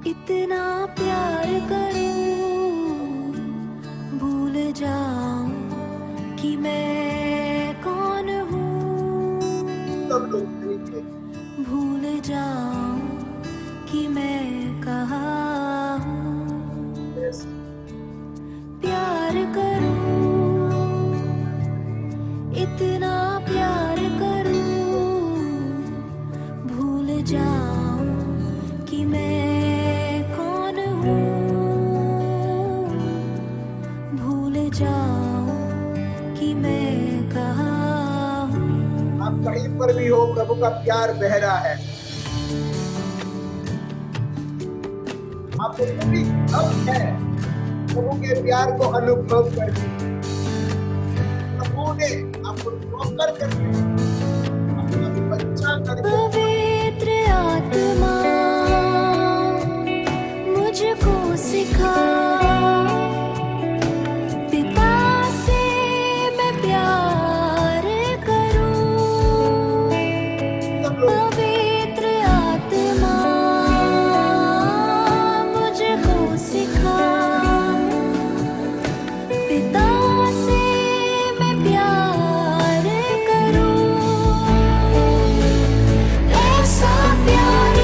इतना प्यार करूं, भूल जाऊं कि मैं कौन हूँ। सब लोग मिलके भूल जाऊं कि मैं कहाँ हूँ। yes, प्यार करूं, इतना प्यार करूं, भूल जाऊं कि मैं कौन हूँ। भूल जाऊं कि मैं कहाँ हूँ। आप कहीं पर भी हो, प्रभु का प्यार बह रहा है। आपको पूरी हक है प्रभु के प्यार को अनुभव करने की। प्रभु ने आपको नौकर करके, अपना बच्चा करके पवित्र आत्मा मुझको सिखा, पिता से मैं प्यार करूं। सब लोग पवित्र आत्मा मुझको सिखा, पिता से मैं प्यार करूं। ऐसा प्यार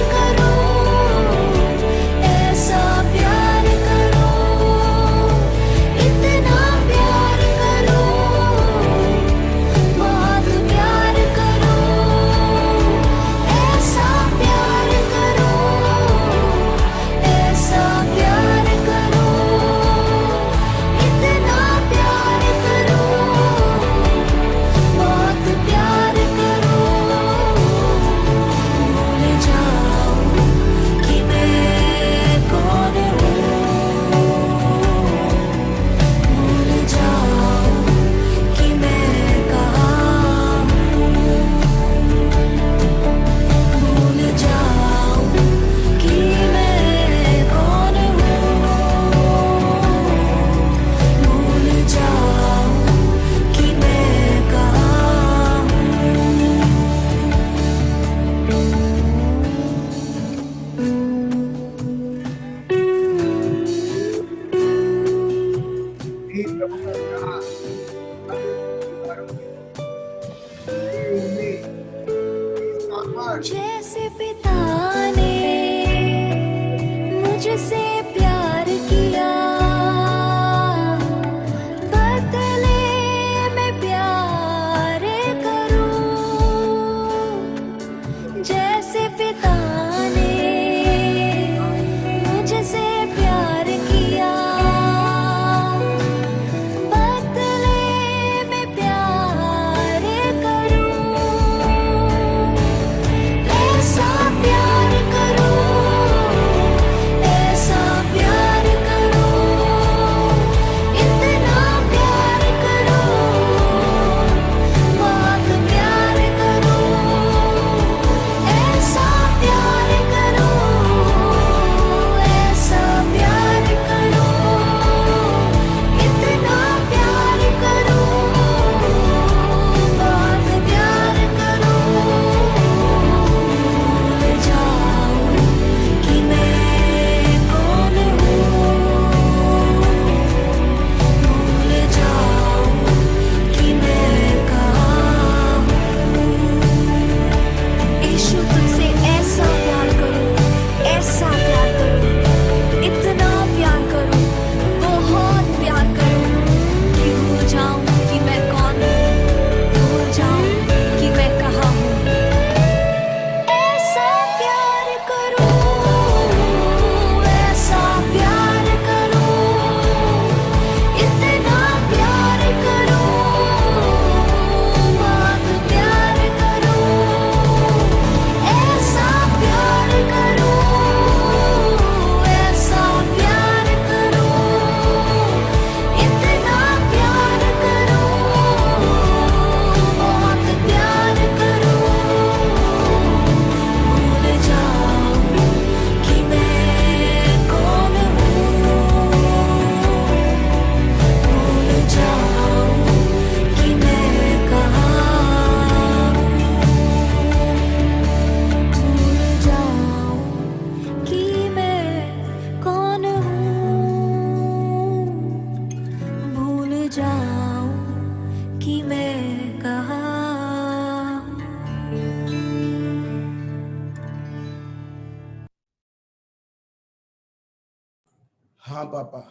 हाँ पापा,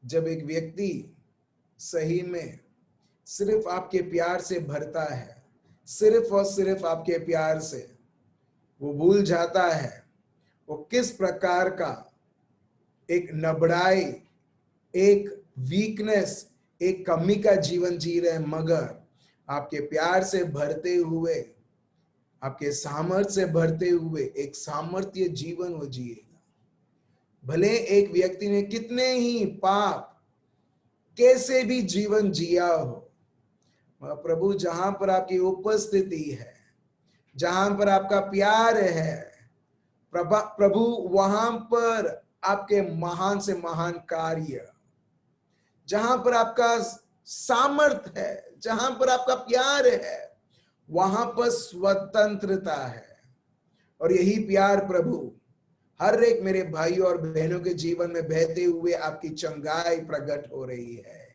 जब एक व्यक्ति सही में सिर्फ आपके प्यार से भरता है, सिर्फ और सिर्फ आपके प्यार से, वो भूल जाता है वो किस प्रकार का एक नबड़ाई, एक वीकनेस, एक कमी का जीवन जी रहे, मगर आपके प्यार से भरते हुए, आपके सामर्थ्य से भरते हुए एक सामर्थ्य जीवन वो जिएगा। भले एक व्यक्ति ने कितने ही पाप, कैसे भी जीवन जिया हो, प्रभु जहां पर आपकी उपस्थिति है, जहां पर आपका प्यार है, प्रभु वहां पर आपके महान से महान कार्य, जहां पर आपका सामर्थ है, जहां पर आपका प्यार है, वहां पर स्वतंत्रता है। और यही प्यार प्रभु हर एक मेरे भाइयों और बहनों के जीवन में बहते हुए आपकी चंगाई प्रकट हो रही है।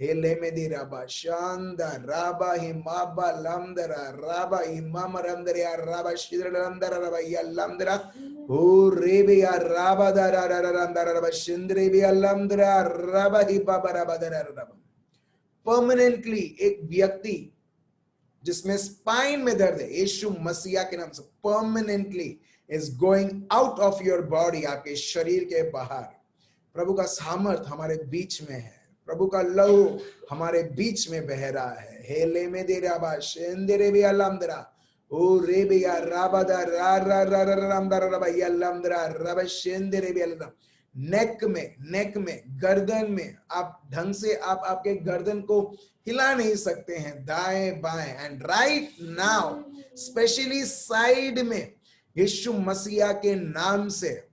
हेले में दे राबा शांदा राबा हिमाबा लमदरा राबा हिमाम रमदरिया राबा शिद्रलमदरा राबा या लमदरा ओ रेबे या राबा दरा रमदरा राबा शिंद्रे बे लमदरा राबा हिबाबा राबा दरा राबा। परमानेंटली एक व्यक्ति जिसमें स्पाइन में दर्द है, यीशु मसीहा के नाम से permanently is going out of your body, आपके शरीर के बाहर। प्रभु का सामर्थ हमारे बीच में है, प्रभु का लहू हमारे बीच में बह रहा है। हेले में दे राबा शेंदरे बे अलमदरा ओ रे बे या राबादा रा रा रा रा रामदरा राबा या अलमदरा राबा शेंदरे बे अलमदरा। नेक में, गर्दन में आप ढंग से आप आपके गर्दन को हिला नहीं सकते हैं, दाएं बाएं। And right now specially side में, यीशु मसीहा के नाम से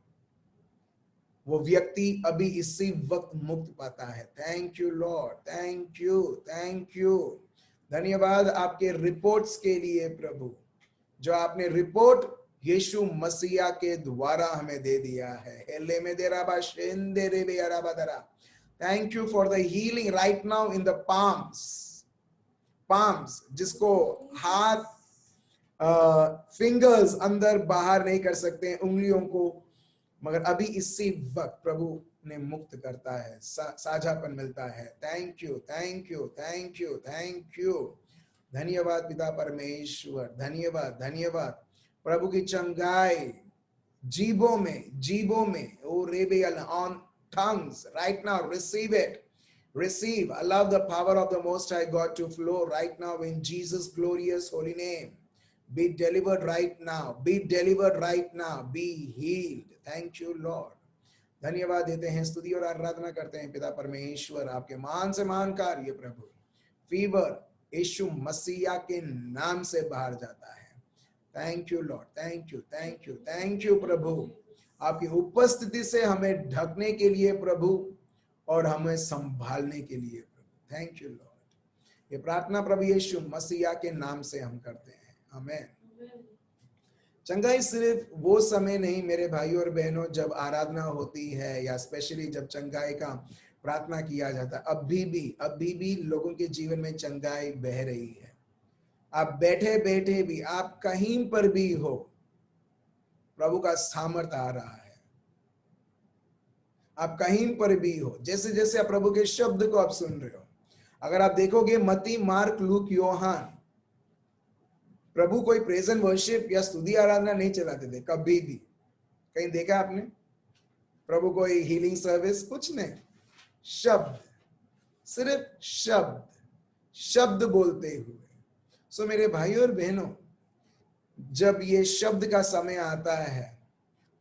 वो व्यक्ति अभी इसी वक्त मुक्त पाता है। Thank you lord, thank you. धन्यवाद आपके रिपोर्ट्स के लिए प्रभु, जो आपने रिपोर्ट यीशु मसीहा के द्वारा हमें दे दिया है। हेले में दे राबा शेंदे रे बे राबा दरा। Thank you for the healing right now in the palms, जिसको हाथ फिंगर्स अंदर बाहर नहीं कर सकते उंगलियों को, मगर अभी इसी वक्त प्रभु ने मुक्त करता है, साझापन मिलता है। Thank you. धन्यवाद पिता परमेश्वर, धन्यवाद। प्रभु की चंगाई जीवों में oh rebel on tongues right now, receive, allow the power of the most high God to flow right now in Jesus glorious holy name. Be delivered right now, be healed. Thank you Lord. धन्यवाद देते हैं, स्तुति और आराधना करते हैं पिता परमेश्वर, आपके महान से महान कार्य प्रभु। फीवर यीशु मसीहा के नाम से बाहर जाता है। Thank you lord, thank you प्रभु, आपकी उपस्थिति से हमें ढकने के लिए प्रभु और हमें संभालने के लिए प्रभु। Thank you Lord. ये प्रार्थना प्रभु यीशु मसीहा के नाम से हम करते हैं, आमीन। चंगाई सिर्फ वो समय नहीं मेरे भाइयों और बहनों जब आराधना होती है या स्पेशली जब चंगाई का प्रार्थना किया जाता है, अभी भी लोगों के जीवन में चंगाई बह रही है। आप बैठे भी, आप कहीं पर भी हो, प्रभु का सामर्थ आ रहा है। आप कहीं पर भी हो, जैसे जैसे आप प्रभु के शब्द को आप सुन रहे हो, अगर आप देखोगे मत्ती, मार्क, लूक, योहान, प्रभु कोई प्रेज एंड वर्शिप या स्तुति आराधना नहीं चलाते थे कभी भी। कहीं देखा आपने प्रभु कोई हीलिंग सर्विस? कुछ नहीं, शब्द, सिर्फ शब्द बोलते हुए। सो मेरे भाइयों और बहनों, जब ये शब्द का समय आता है,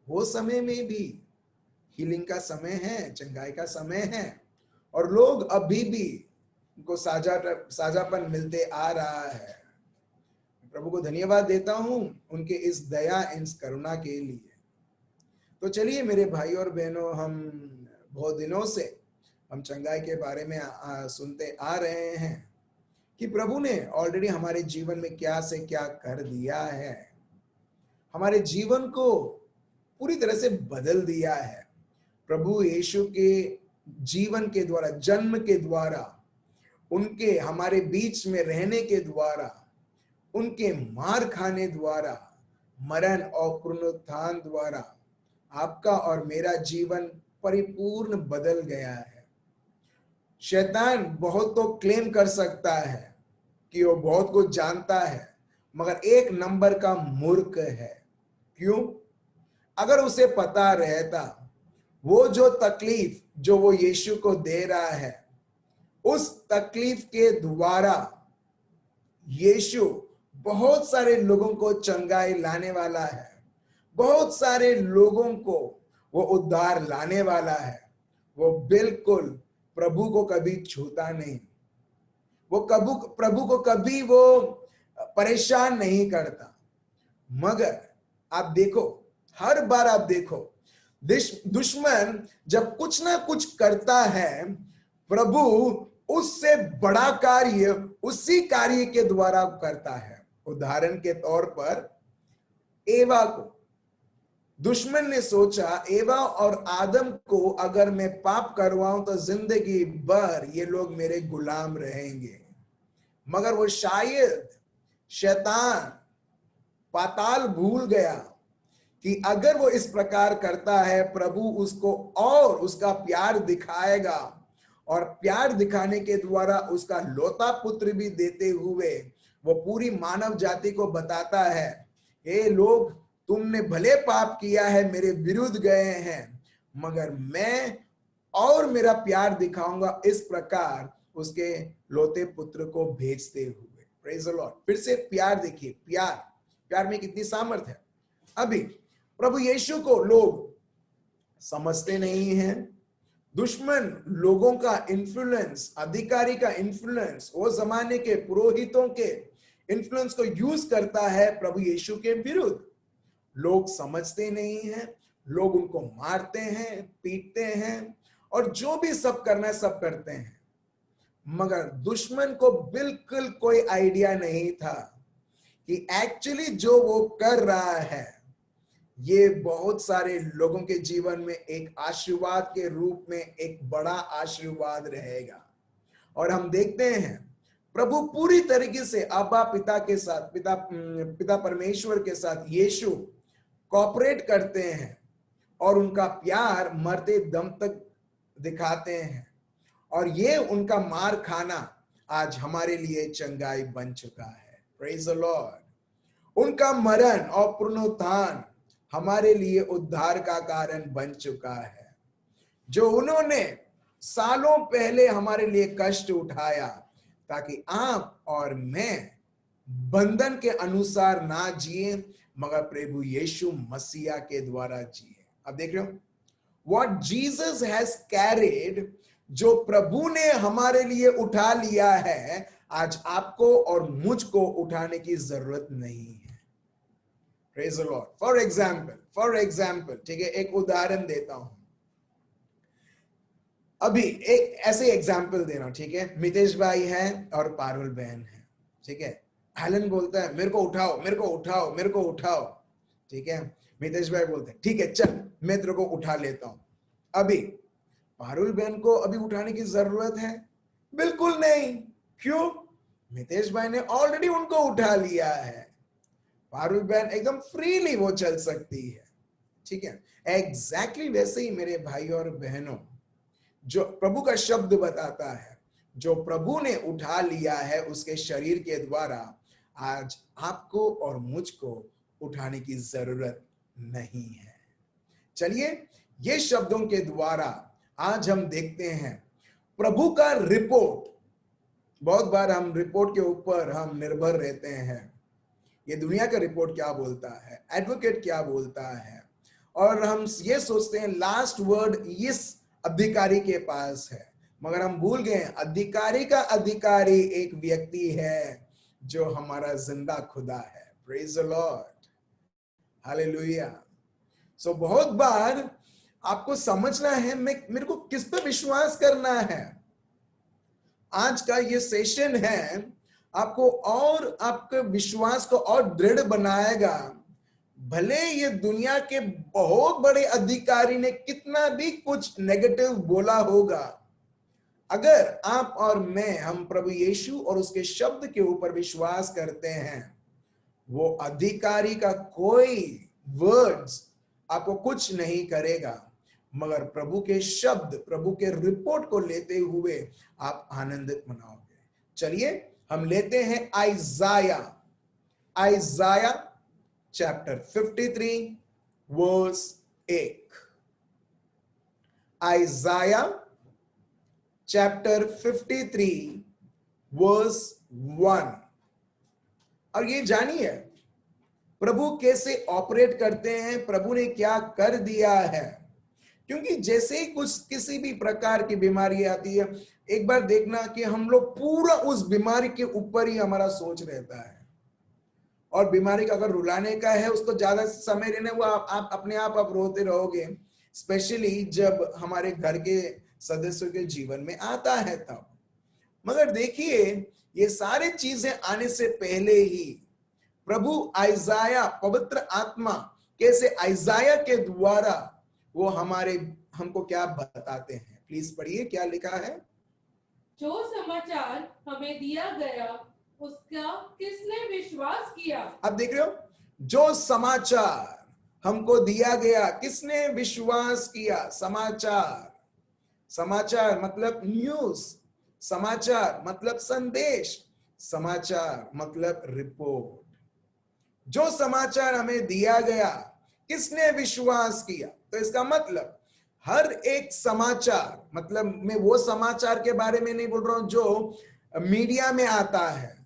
वो समय में भी हीलिंग का समय है, चंगाई का समय है, और लोग अभी भी उनको साझापन मिलते आ रहा है। प्रभु को धन्यवाद देता हूं उनके इस दया, इस करुणा के लिए। तो चलिए मेरे भाई और बहनों, हम बहुत दिनों से हम चंगाई के बारे में सुनते आ रहे हैं कि प्रभु ने ऑलरेडी हमारे जीवन में क्या से क्या कर दिया है, हमारे जीवन को पूरी तरह से बदल दिया है। प्रभु यीशु के जीवन के द्वारा, जन्म के द्वारा, उनके हमारे बीच में रहने के द्वारा, उनके मार खाने द्वारा, मरण और पुनरुत्थान द्वारा आपका और मेरा जीवन परिपूर्ण बदल गया है। शैतान बहुत तो क्लेम कर सकता है कि वो बहुत कुछ जानता है, मगर एक नंबर का मूर्ख है। क्यों? अगर उसे पता रहता वो जो तकलीफ जो वो यीशु को दे रहा है, उस तकलीफ के द्वारा यीशु बहुत सारे लोगों को चंगाई लाने वाला है, बहुत सारे लोगों को वो उद्धार लाने वाला है, वो बिल्कुल प्रभु को कभी छूता नहीं, वो प्रभु को कभी वो परेशान नहीं करता। मगर आप देखो, हर बार आप देखो, दुश्मन जब कुछ ना कुछ करता है, प्रभु उससे बड़ा कार्य उसी कार्य के द्वारा करता है। उदाहरण के तौर पर एवा को दुश्मन ने सोचा, एवा और आदम को अगर मैं पाप करवाऊं तो जिंदगी भर ये लोग मेरे गुलाम रहेंगे। मगर वो शायद शैतान पाताल भूल गया कि अगर वो इस प्रकार करता है, प्रभु उसको और उसका प्यार दिखाएगा, और प्यार दिखाने के द्वारा उसका लौता पुत्र भी देते हुए वो पूरी मानव जाति को बताता है, हे लोग, तुमने भले पाप किया है, मेरे विरुद्ध गए हैं, मगर मैं और मेरा प्यार दिखाऊंगा, इस प्रकार उसके लौते पुत्र को भेजते हुए। Praise the Lord. फिर से प्यार देखिए, प्यार में कितनी सामर्थ्य है। अभी प्रभु यीशु को लोग समझते नहीं हैं। दुश्मन लोगों का इन्फ्लुएंस, अधिकारी का इन्फ्लुएंस, वो जमाने के पुरोहितों के इन्फ्लुएंस को यूज करता है प्रभु यीशु के विरुद्ध। लोग समझते नहीं हैं, लोग उनको मारते हैं, पीटते हैं, और जो भी सब करना है सब करते हैं। मगर दुश्मन को बिल्कुल कोई आइडिया नहीं था कि एक्चुअली जो वो कर रहा है ये बहुत सारे लोगों के जीवन में एक आशीर्वाद के रूप में एक बड़ा आशीर्वाद रहेगा। और हम देखते हैं प्रभु पूरी तरीके से अब्बा पिता के साथ, पिता परमेश्वर के साथ यीशु कोऑपरेट करते हैं और उनका प्यार मरते दम तक दिखाते हैं, और ये उनका मार खाना आज हमारे लिए चंगाई बन चुका है। Praise the Lord. उनका मरण और पुनरुत्थान हमारे लिए उद्धार का कारण बन चुका है। जो उन्होंने सालों पहले हमारे लिए कष्ट उठाया ताकि आप और मैं बंधन के अनुसार ना जिए, मगर प्रभु यीशु मसीहा के द्वारा जिए। अब देख रहे हो, व्हाट जीसस हैज कैरिड, जो प्रभु ने हमारे लिए उठा लिया है, आज आपको और मुझको उठाने की जरूरत नहीं है। Praise the Lord. For example, ठीक है, एक उदाहरण देता हूं। अभी एक ऐसे एग्जाम्पल दे रहा हूं, ठीक है। मितेश भाई है और पारुल बहन है, ठीक है। हेलन बोलता है मेरे को उठाओ, मेरे को उठाओ, मेरे को उठाओ, ठीक है। मितेश भाई बोलते हैं ठीक है चल मैं तेरे को उठा लेता हूं। अभी पारुल बहन को अभी उठाने की जरूरत है? बिल्कुल नहीं। क्यों? मितेश भाई ने ऑलरेडी उनको उठा लिया है। पारुल बहन एकदम फ्रीली वो चल सकती है, ठीक है। एग्जैक्टली वैसे ही मेरे भाई और बहनों, जो प्रभु का शब्द बताता है, जो प्रभु ने उठा लिया है उसके शरीर के द्वारा, आज आपको और मुझको उठाने की जरूरत नहीं है। चलिए ये शब्दों के द्वारा आज हम देखते हैं प्रभु का रिपोर्ट। बहुत बार हम रिपोर्ट के ऊपर हम निर्भर रहते हैं, ये दुनिया का रिपोर्ट क्या बोलता है, एडवोकेट क्या बोलता है, और हम ये सोचते हैं लास्ट वर्ड इस अधिकारी के पास है, मगर हम भूल गए अधिकारी का अधिकारी एक व्यक्ति है जो हमारा जिंदा खुदा है। Praise the Lord, hallelujah. So बहुत बार आपको समझना है मेरे को किस पे विश्वास करना है। आज का ये सेशन है आपको और आपके विश्वास को और दृढ़ बनाएगा। भले ये दुनिया के बहुत बड़े अधिकारी ने कितना भी कुछ नेगेटिव बोला होगा, अगर आप और मैं हम प्रभु यीशु और उसके शब्द के ऊपर विश्वास करते हैं, वो अधिकारी का कोई वर्ड्स आपको कुछ नहीं करेगा। मगर प्रभु के शब्द, प्रभु के रिपोर्ट को लेते हुए आप आनंदित मनाओगे। चलिए हम लेते हैं Isaiah chapter 53 verse 1। Isaiah chapter 53 verse 1। और ये जानिए प्रभु कैसे ऑपरेट करते हैं, प्रभु ने क्या कर दिया है। क्योंकि जैसे ही कुछ किसी भी प्रकार की बीमारी आती है, एक बार देखना कि हम लोग पूरा उस बीमारी के ऊपर ही हमारा सोच रहता है, और बीमारी का अगर रुलाने का है उसको ज्यादा समय रहना, वो आप अपने आप रोते रहोगे, स्पेशली जब हमारे घर के सदस्यों के जीवन में आता है तब। मगर देखिए ये सारी चीजें आने से पहले ही प्रभु आइजाया, पवित्र आत्मा कैसे आइजाया के द्वारा वो हमको क्या बताते हैं। प्लीज पढ़िए क्या लिखा है। जो समाचार हमें दिया गया उसका किसने विश्वास किया। अब देख रहे हो, जो समाचार हमको दिया गया किसने विश्वास किया। समाचार मतलब न्यूज, समाचार मतलब संदेश, समाचार मतलब रिपोर्ट। जो समाचार हमें दिया गया किसने विश्वास किया। तो इसका मतलब हर एक समाचार, मतलब मैं वो समाचार के बारे में नहीं बोल रहा हूं जो मीडिया में आता है,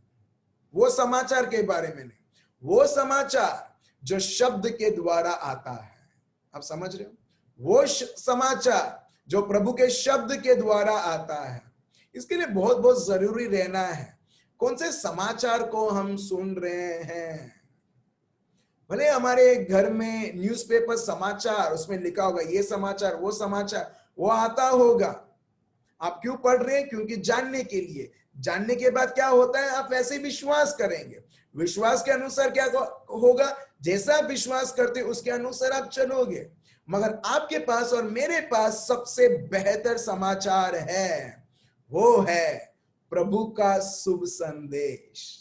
वो समाचार के बारे में नहीं, वो समाचार जो शब्द के द्वारा आता है। आप समझ रहे हो, वो समाचार जो प्रभु के शब्द के द्वारा आता है। इसके लिए बहुत बहुत जरूरी रहना है कौन से समाचार को हम सुन रहे हैं। भले हमारे घर में न्यूज़पेपर समाचार, उसमें लिखा होगा ये समाचार वो समाचार, वो आता होगा। आप क्यों पढ़ रहे हैं? क्योंकि जानने के लिए। जानने के बाद क्या होता है, आप वैसे विश्वास करेंगे। विश्वास के अनुसार क्या होगा, जैसा आप विश्वास करते उसके अनुसार आप चलोगे। मगर आपके पास और मेरे पास सबसे बेहतर समाचार है, वो है प्रभु का शुभ संदेश।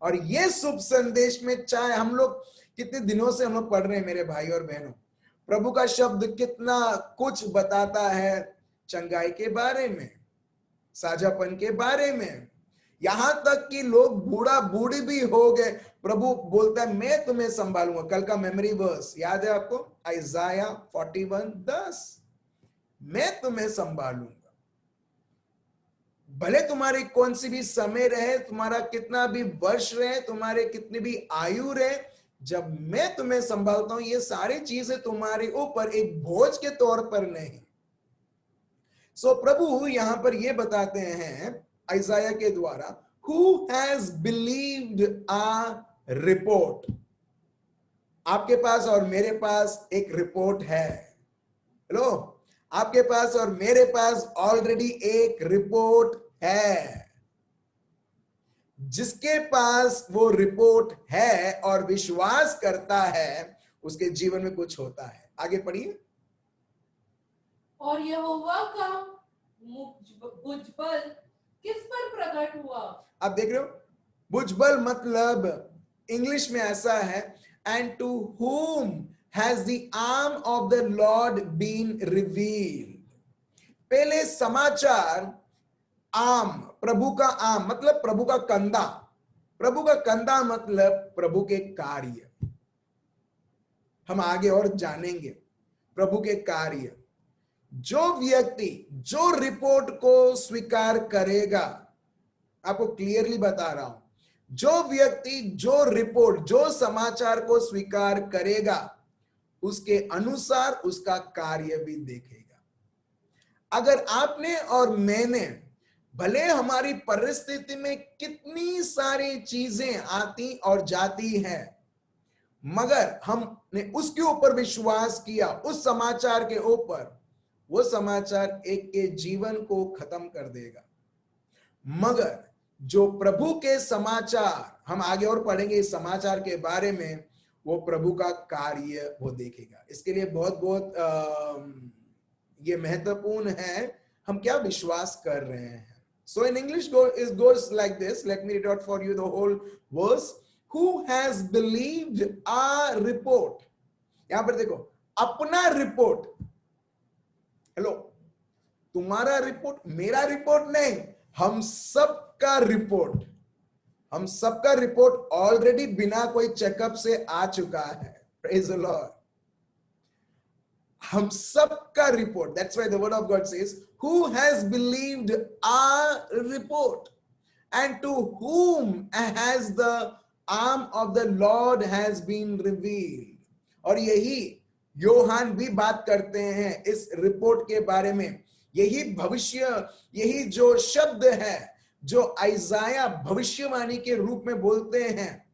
और ये शुभ संदेश में चाहे हम लोग कितने दिनों से हम लोग पढ़ रहे हैं मेरे भाई और बहनों, प्रभु का शब्द कितना कुछ बताता है चंगाई के बारे में, साझापन के बारे में, यहां तक कि लोग बूढ़ा बूढ़ी भी हो गए, प्रभु बोलता है मैं तुम्हें संभालूंगा। कल का मेमोरी वर्स याद है आपको, आइजाया 41:10, मैं तुम्हें संभालूंगा। भले तुम्हारी कौन सी भी समय रहे, तुम्हारा कितना भी वर्ष रहे, तुम्हारे कितनी भी आयु रहे, जब मैं तुम्हें संभालता हूं, ये सारी चीजें तुम्हारे ऊपर एक बोझ के तौर पर नहीं। सो प्रभु यहां पर ये बताते हैं आइजाया के द्वारा, who has believed our report. आपके पास और मेरे पास एक रिपोर्ट है। हेलो, आपके पास और मेरे पास ऑलरेडी एक रिपोर्ट है। जिसके पास वो रिपोर्ट है और विश्वास करता है, उसके जीवन में कुछ होता है। आगे पढ़िए। और यहोवा का भुजबल किस पर प्रकट हुआ। आप देख रहे हो, भुजबल मतलब इंग्लिश में ऐसा है, and to whom has the arm of the Lord been revealed। पहले समाचार, आम, प्रभु का आम मतलब प्रभु का कंधा, प्रभु का कंधा मतलब प्रभु के कार्य। हम आगे और जानेंगे प्रभु के कार्य। जो व्यक्ति जो रिपोर्ट को स्वीकार करेगा, आपको क्लियरली बता रहा हूं, जो व्यक्ति जो रिपोर्ट जो समाचार को स्वीकार करेगा, उसके अनुसार उसका कार्य भी देखेगा। अगर आपने और मैंने, भले हमारी परिस्थिति में कितनी सारी चीजें आती और जाती हैं, मगर हमने उसके ऊपर विश्वास किया, उस समाचार के ऊपर, वो समाचार एक के जीवन को खत्म कर देगा। मगर जो प्रभु के समाचार, हम आगे और पढ़ेंगे इस समाचार के बारे में, वो प्रभु का कार्य वो देखेगा। इसके लिए बहुत बहुत ये महत्वपूर्ण है हम क्या विश्वास कर रहे हैं। So in English it goes like this. Let me read out for you the whole verse. Who has believed our report? यहां पर देखो, अपना रिपोर्ट, हेलो, तुम्हारा रिपोर्ट, मेरा रिपोर्ट नहीं, हम सबका रिपोर्ट, हम सबका रिपोर्ट ऑलरेडी बिना कोई चेकअप से आ चुका है। Praise the lord. हम सबका report, that's why the word of God says, who has believed our report and to whom has the arm of the Lord has been revealed। और यही योहान भी बात करते हैं इस रिपोर्ट के बारे में। यही भविष्य, यही जो शब्द है जो आइजाया भविष्यवाणी के रूप में बोलते हैं,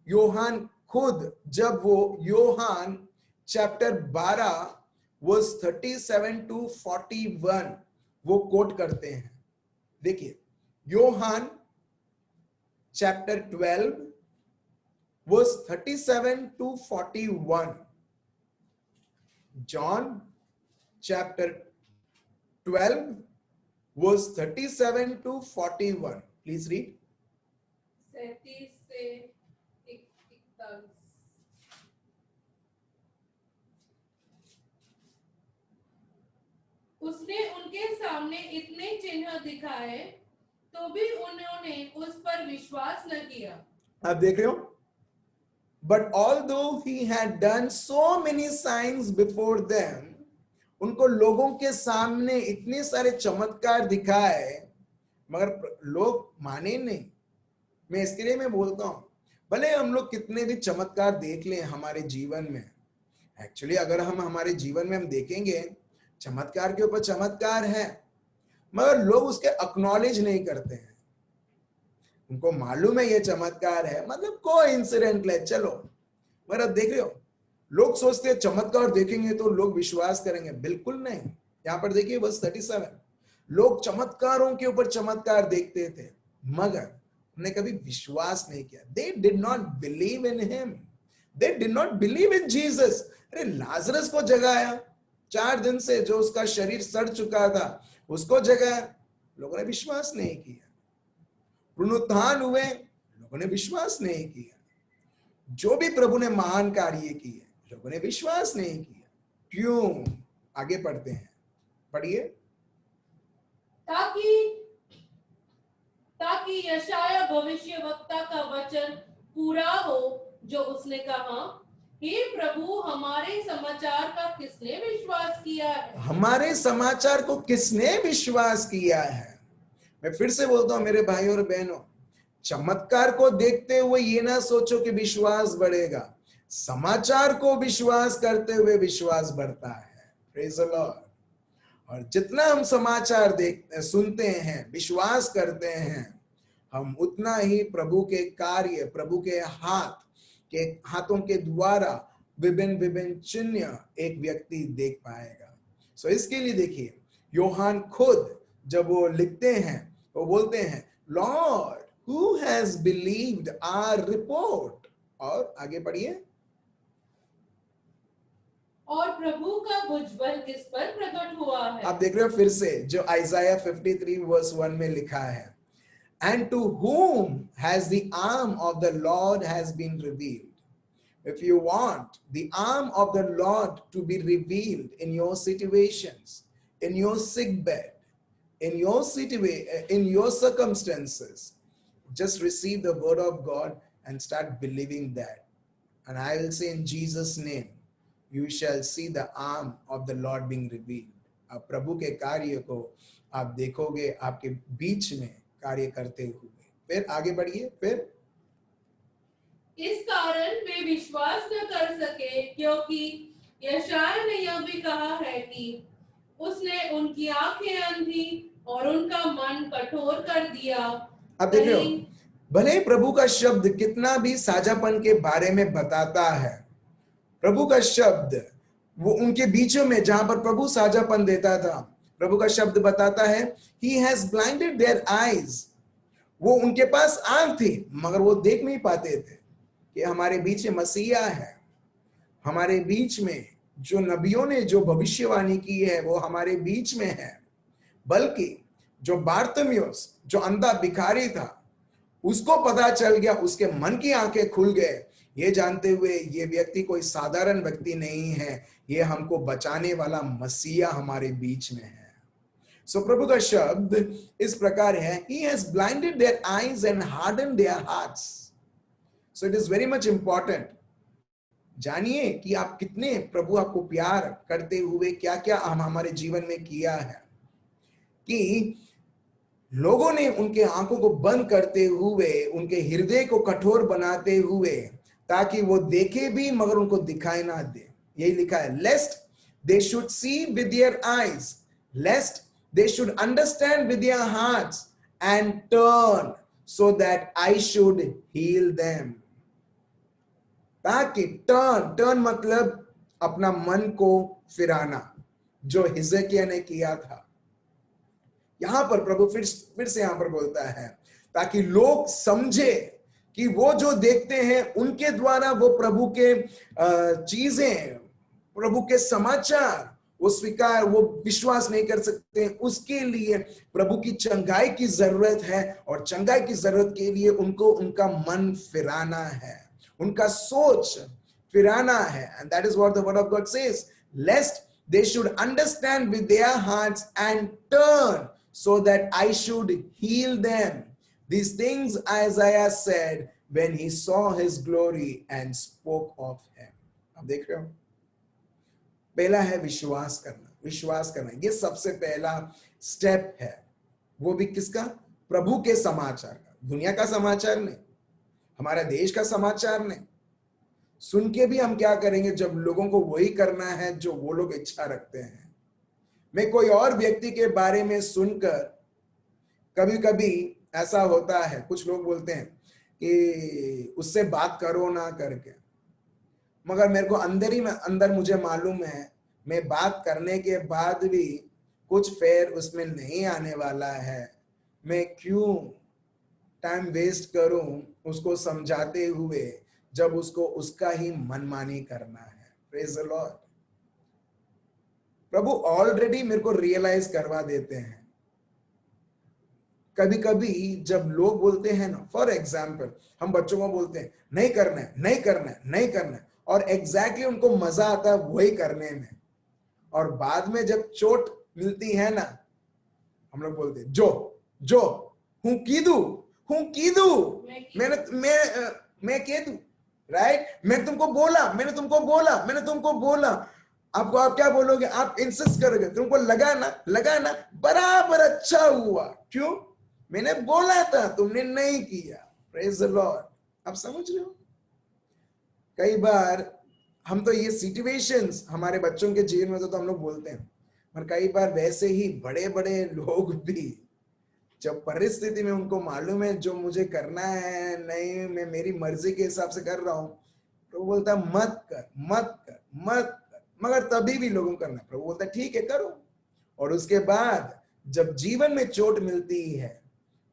योहान खुद, जब वो योहान चैप्टर 12 वर्स 37 टू 41 वो कोट करते हैं। देखिए, योहान chapter 12 verse 37 to 41। John chapter 12 verse 37 to 41, please read। 37 से 41। उसने उनके सामने इतने चिन्ह दिखाए तो भी उन्होंने उस पर विश्वास न किया। आप देख रहे हो, but although he had done so many signs before them, उनको लोगों के सामने इतने सारे चमत्कार दिखाए मगर लोग माने नहीं। मैं इसके लिए मैं बोलता हूं, भले हम लोग कितने भी चमत्कार देख लें हमारे जीवन में, एक्चुअली अगर हम हमारे जीवन में हम देखेंगे चमत्कार के ऊपर चमत्कार है, मगर लोग उसके एक्नॉलेज नहीं करते हैं। उनको मालूम है ये चमत्कार है, मतलब कोइंसिडेंटल है, चलो। मगर अब देख रहे हो, लोग सोचते हैं चमत्कार देखेंगे तो लोग विश्वास करेंगे, बिल्कुल नहीं। यहां पर देखिए वर्स 37, लोग चमत्कारों के ऊपर चमत्कार देखते थे मगर उन्होंने कभी विश्वास नहीं किया। They did not believe in him, they did not believe in Jesus। अरे लाजरस को जगाया, 4 दिन से जो उसका शरीर सड़ चुका था उसको जगाया, लोगों ने विश्वास नहीं किया। पुनरुत्थान हुए, लोगों ने विश्वास नहीं किया। जो भी प्रभु ने महान कार्य किए, लोगों ने विश्वास नहीं किया। क्यों? आगे पढ़ते हैं, पढ़िए। ताकि यशाया भविष्यवक्ता का वचन पूरा हो जो उसने कहा, हे प्रभु, हमारे समाचार का किसने विश्वास किया है? हमारे समाचार को किसने विश्वास किया है? मैं फिर से बोलता हूं मेरे भाई और बहनों, चमत्कार को देखते हुए ये ना सोचो कि विश्वास बढ़ेगा, समाचार को विश्वास करते हुए विश्वास बढ़ता है। Praise the Lord. और जितना हम समाचार देखते सुनते हैं, विश्वास करते हैं, हम उतना ही प्रभु के कार्य, प्रभु के हाथों के द्वारा विभिन्न विभिन्न चिन्ह एक व्यक्ति देख पाएगा। सो इसके लिए देखिए, योहान खुद जब वो लिखते हैं वो बोलते हैं, Lord who has believed our report. और आगे पढ़िए। और प्रभु का भुजबल किस पर प्रकट हुआ है? आप देख रहे हो फिर से जो आइजाया 53 वर्स 1 में लिखा है, and to whom has the arm of the Lord has been revealed। If you want the arm of the Lord to be revealed in your situations, in your sick bed, in your circumstances, just receive the word of God and start believing that. And I will say in Jesus' name, you shall see the arm of the Lord being revealed। आप प्रभु के कार्य को आप देखोगे आपके बीच में कार्य करते हुए। फिर आगे बढ़िए। फिर इस कारण वे विश्वास न कर सके, क्योंकि यशायाह ने यह भी कहा है कि उसने उनकी आंखें अंधी और उनका मन कठोर कर दिया। अब देख रहे हो, भले प्रभु का शब्द कितना भी साझापन के बारे में बताता है, प्रभु का शब्द वो उनके बीचों में जहां पर प्रभु साझापन देता था, प्रभु का शब्द बताता है, he has blinded their eyes। वो उनके पास आंख थी मगर वो देख नहीं पाते थे कि हमारे बीच में मसीहा है, हमारे बीच में जो नबियों ने जो भविष्यवाणी की है वो हमारे बीच में है। बल्कि जो बारतिमेउस, जो अंधा भिखारी था, उसको पता चल गया, उसके मन की आंखें खुल गए, ये जानते हुए ये व्यक्ति कोई साधारण व्यक्ति नहीं है, ये हमको बचाने वाला मसीहा हमारे बीच में है। सो प्रभु का शब्द इस प्रकार है, He has blinded their eyes and hardened their hearts. So it is very much important. जानिए कि आप कितने प्रभु आपको प्यार करते हुए क्या क्या हमारे जीवन में किया है, कि लोगों ने उनके आंखों को बंद करते हुए उनके हृदय को कठोर बनाते हुए, ताकि वो देखे भी मगर उनको दिखाई ना दे। यही लिखा है, lest they should see with their eyes, lest they should understand with their hearts and turn so that I should heal them. ताकि टर्न मतलब अपना मन को फिराना, जो हिजकिय्याह ने किया था। यहां पर प्रभु फिर से यहां पर बोलता है, ताकि लोग समझे कि वो जो देखते हैं उनके द्वारा वो प्रभु के चीजें, प्रभु के समाचार वो स्वीकार, वो विश्वास नहीं कर सकते। उसके लिए प्रभु की चंगाई की जरूरत है, और चंगाई की जरूरत के लिए उनको उनका मन फिराना है, उनका सोच फिराना है। And that is what the word of God says, lest they should understand with their hearts and turn so that I should heal them. These things Isaiah said when he saw his glory and spoke of him. आप देख रहे हो, पहला है विश्वास करना। विश्वास करना ये सबसे पहला स्टेप है, वो भी किसका? प्रभु के समाचार का, दुनिया का समाचार नहीं, हमारा देश का समाचार नहीं। सुन के भी हम क्या करेंगे जब लोगों को वही करना है जो वो लोग इच्छा रखते हैं। मैं कोई और व्यक्ति के बारे में सुनकर, कभी कभी ऐसा होता है, कुछ लोग बोलते हैं कि उससे बात करो ना करके, मगर मेरे को अंदर ही में अंदर मुझे मालूम है, मैं बात करने के बाद भी कुछ फेर उसमें नहीं आने वाला है। मैं क्यों टाइम वेस्ट करूं उसको समझाते हुए, जब उसको उसका ही मनमानी करना है। Praise the Lord. Prabhu already मेरे को रियलाइज करवा देते हैं। कभी कभी जब लोग बोलते हैं ना, फॉर एग्जाम्पल हम बच्चों को बोलते हैं नहीं करना है, नहीं करना है, नहीं करना है, और एग्जैक्टली उनको मजा आता है वही करने में, और बाद में जब चोट मिलती है ना, हम लोग बोलते हैं जो हूं कीदू मैं कह दू, राइट? मैंने तुमको बोला। आपको आप क्या बोलोगे? आप इंसिस्ट करोगे, तुमको लगाना बराबर अच्छा हुआ, क्यों? मैंने बोला था, तुमने नहीं किया। Praise the Lord. आप समझ रहे हो? कई बार हम तो ये सिचुएशंस हमारे बच्चों के जीवन में तो हम लोग बोलते हैं, पर कई बार वैसे ही बड़े बड़े लोग भी, जब परिस्थिति में उनको मालूम है जो मुझे करना है नहीं, मैं मेरी मर्जी के हिसाब से कर रहा हूं, प्रभु बोलता है मत कर, मगर तभी भी लोगों को करना। प्रभु बोलता है ठीक है करो, और उसके बाद जब जीवन में चोट मिलती है,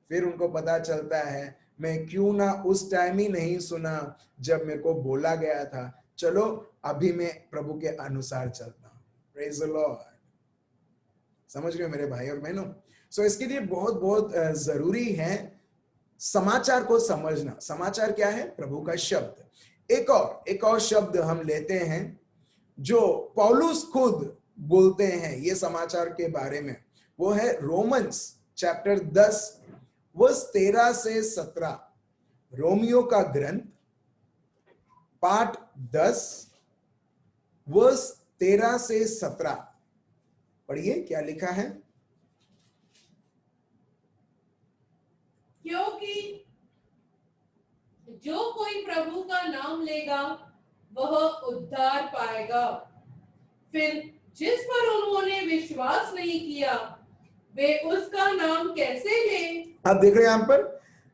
फिर उनको पता चलता है मैं क्यों ना उस टाइम ही नहीं सुना जब मेरे को बोला गया था। चलो अभी मैं प्रभु के अनुसार चलता हूं। Praise the Lord. समझ रहे हो मेरे भाई और बहनों? सो इसके लिए बहुत बहुत जरूरी है समाचार को समझना। समाचार क्या है? प्रभु का शब्द। एक और शब्द हम लेते हैं जो पौलुस खुद बोलते हैं ये समाचार के बारे में, वो है रोमन्स चैप्टर 10 वर्स 13 से 17। रोमियो का ग्रंथ पाठ 10 वर्स 13 से 17 पढ़िए क्या लिखा है। क्योंकि जो कोई प्रभु का नाम लेगा वह उद्धार पाएगा। फिर जिस पर उन्होंने विश्वास नहीं किया वे उसका नाम कैसे लें? आप देख रहे हैं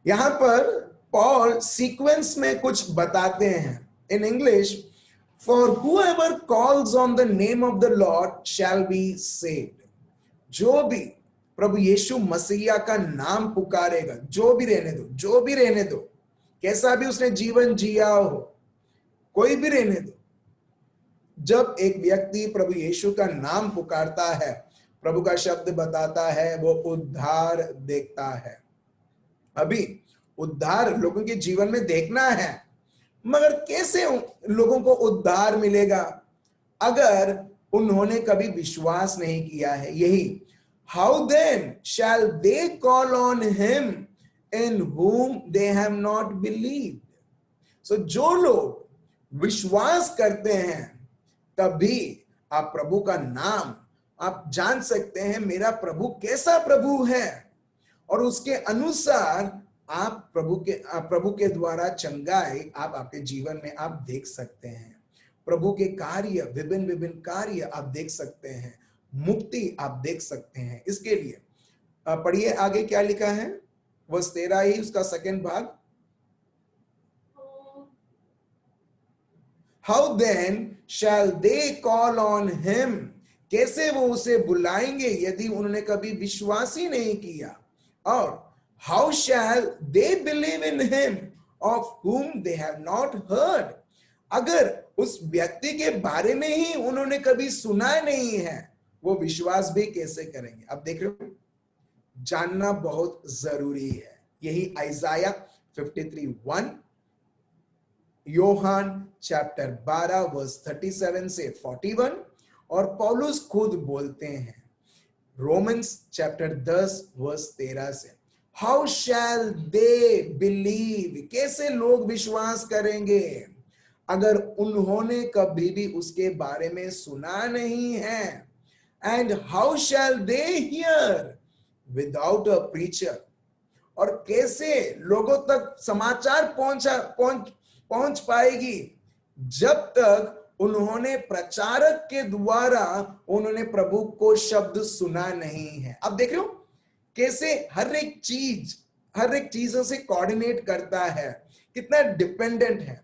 यहाँ पर पॉल सीक्वेंस में कुछ बताते हैं। In English, for whoever calls on the name of the Lord shall be saved। जो भी प्रभु यीशु मसीहा का नाम पुकारेगा, जो भी रहने दो, कैसा भी उसने जीवन जिया हो, कोई भी रहने दो, जब एक व्यक्ति प्रभु यीशु का नाम पुकारता है, प्रभु का शब्द बताता है वो उद्धार देखता है। अभी उद्धार लोगों के जीवन में देखना है, मगर कैसे लोगों को उद्धार मिलेगा? अगर उन्होंने कभी विश्वास नहीं किया है। यही how then shall they call on him in whom they have not believed। So जो लोग विश्वास करते हैं तभी आप प्रभु का नाम आप जान सकते हैं, मेरा प्रभु कैसा प्रभु है, और उसके अनुसार आप प्रभु के द्वारा चंगाई आप आपके जीवन में आप देख सकते हैं। प्रभु के कार्य, विभिन्न विभिन्न कार्य आप देख सकते हैं, मुक्ति आप देख सकते हैं। इसके लिए पढ़िए आगे क्या लिखा है, वर्स 13 ही उसका सेकंड भाग। How then shall they call on him, कैसे वो उसे बुलाएंगे यदि उन्होंने कभी विश्वास ही नहीं किया। और how shall they believe in him of whom they have not heard, अगर उस व्यक्ति के बारे में ही उन्होंने कभी सुना नहीं है वो विश्वास भी कैसे करेंगे। अब देख रहे हो, जानना बहुत जरूरी है। यही आइजाया 53:1, योहान चैप्टर 12 वर्स 37 से 41, और पौलुस खुद बोलते हैं रोमन्स चैप्टर 10 वर्स 13 से, हाउ शैल दे बिलीव, कैसे लोग विश्वास करेंगे अगर उन्होंने कभी भी उसके बारे में सुना नहीं है। And how shall they hear without a preacher, और कैसे लोगों तक समाचार पहुंच पाएगी जब तक उन्होंने प्रचारक के द्वारा उन्होंने प्रभु को शब्द सुना नहीं है। अब देख रहे हो कैसे हर एक चीजों से कोऑर्डिनेट करता है, कितना डिपेंडेंट है।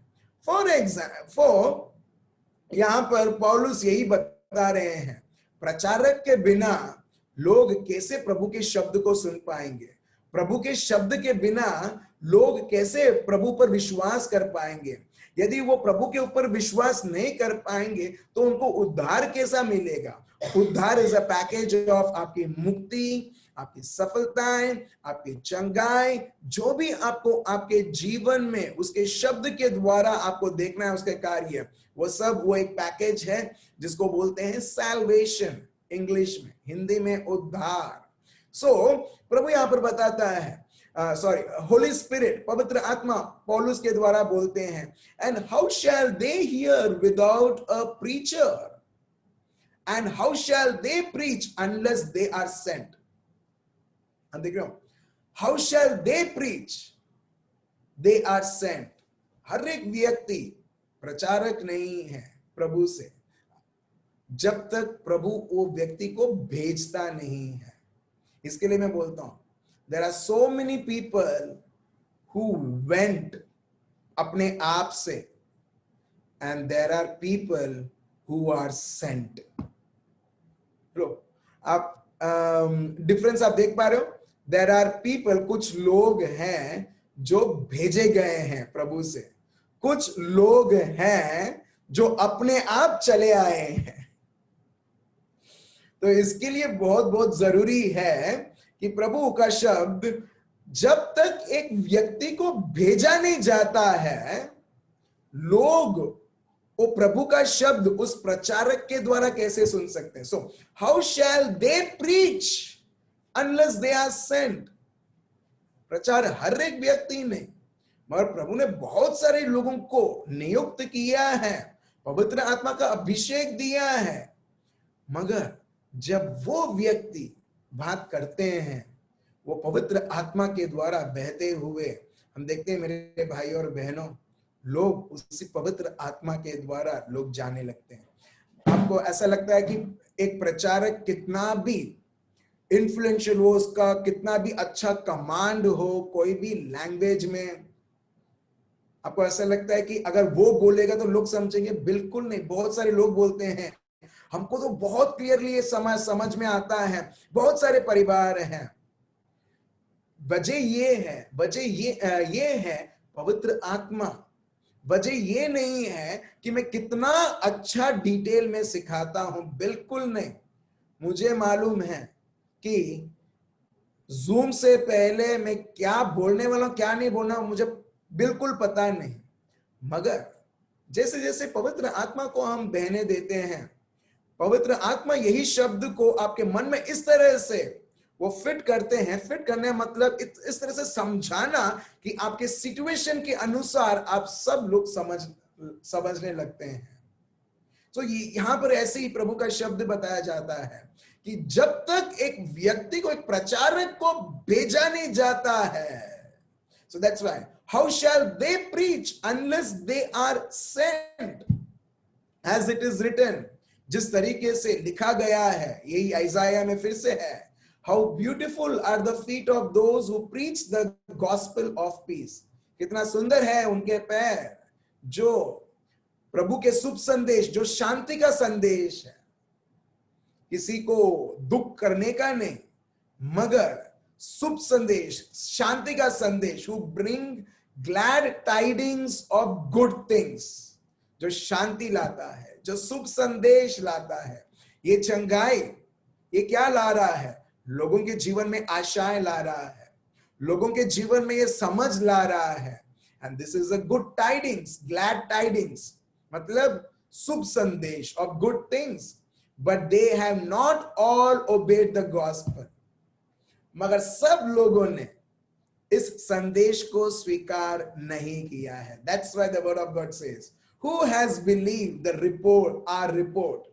यहां पर पौलुस यही बता रहे हैं, प्रचारक के बिना लोग कैसे प्रभु के शब्द को सुन पाएंगे, प्रभु के शब्द के बिना लोग कैसे प्रभु पर विश्वास कर पाएंगे। यदि वो प्रभु के ऊपर विश्वास नहीं कर पाएंगे तो उनको उद्धार कैसा मिलेगा। उद्धार इज अ पैकेज ऑफ आपकी मुक्ति, आपकी सफलताएं, आपकी चंगाई, जो भी आपको आपके जीवन में उसके शब्द के द्वारा आपको देखना है उसके कार्य, वो सब वो एक पैकेज है जिसको बोलते हैं सैल्वेशन, इंग्लिश में, हिंदी में उद्धार। प्रभु यहां पर बताता है, होली स्पिरिट, पवित्र आत्मा पौलुस के द्वारा बोलते हैं, and how shall they hear without a preacher, and how shall they preach unless they are sent. हम देख रहे हो, how shall they preach, they are sent. हर एक व्यक्ति प्रचारक नहीं है प्रभु से जब तक प्रभु वो व्यक्ति को भेजता नहीं है। इसके लिए मैं बोलता हूं, there are so many people who went अपने आप से, and there are people who are sent। आप डिफरेंस आप देख पा रहे हो, there are people, कुछ लोग हैं जो भेजे गए हैं प्रभु से, कुछ लोग हैं जो अपने आप चले आए हैं। तो इसके लिए बहुत बहुत जरूरी है कि प्रभु का शब्द जब तक एक व्यक्ति को भेजा नहीं जाता है, लोग वो प्रभु का शब्द उस प्रचारक के द्वारा कैसे सुन सकते हैं। So how shall they preach unless they are sent. प्रचार हर एक व्यक्ति ने, मगर प्रभु ने बहुत सारे लोगों को नियुक्त किया है, पवित्र आत्मा का अभिषेक दिया है, मगर जब वो व्यक्ति बात करते हैं वो पवित्र आत्मा के द्वारा बहते हुए, हम देखते हैं मेरे भाई और बहनों, लोग उसी पवित्र आत्मा के द्वारा लोग जाने लगते हैं। आपको ऐसा लगता है कि एक प्रचारक कितना भी इन्फ्लुएंशियल हो, उसका कितना भी अच्छा कमांड हो कोई भी लैंग्वेज में, आपको ऐसा लगता है कि अगर वो बोलेगा तो लोग समझेंगे? बिल्कुल नहीं। बहुत सारे लोग बोलते हैं हमको तो बहुत क्लियरली ये समझ में आता है, बहुत सारे परिवार हैं। वजह ये है पवित्र आत्मा। वजह ये नहीं है कि मैं कितना अच्छा डिटेल में सिखाता हूं, बिल्कुल नहीं। मुझे मालूम है कि जूम से पहले मैं क्या बोलने वाला हूं, क्या नहीं बोलना, मुझे बिल्कुल पता नहीं। मगर जैसे जैसे पवित्र आत्मा को हम बहने देते हैं, पवित्र आत्मा यही शब्द को आपके मन में इस तरह से वो फिट करते हैं। फिट करने मतलब इस तरह से समझाना कि आपके सिचुएशन के अनुसार आप सब लोग समझने लगते हैं। तो यहां पर ऐसे ही प्रभु का शब्द बताया जाता है कि जब तक एक व्यक्ति को, एक प्रचारक को भेजा नहीं जाता है, so that's why how shall they preach unless they are sent, as it is written, जिस तरीके से लिखा गया है, यही आइजाया में फिर से है, how beautiful are the feet of those who preach the gospel of peace, कितना सुंदर है उनके पैर जो प्रभु के शुभ संदेश, जो शांति का संदेश है, किसी को दुख करने का नहीं मगर शुभ संदेश, शांति का संदेश, who bring glad tidings of good things, जो शांति लाता है, जो शुभ संदेश लाता है। ये चंगाई, ये क्या ला रहा है? लोगों के जीवन में आशाएं ला रहा है, लोगों के जीवन में ये समझ ला रहा है। and this is a good tidings, glad tidings, मतलब शुभ संदेश of good things, but they have not all obeyed the gospel, मगर सब लोगों ने इस संदेश को स्वीकार नहीं किया है। That's why the word of God says, who has believed the report, our report,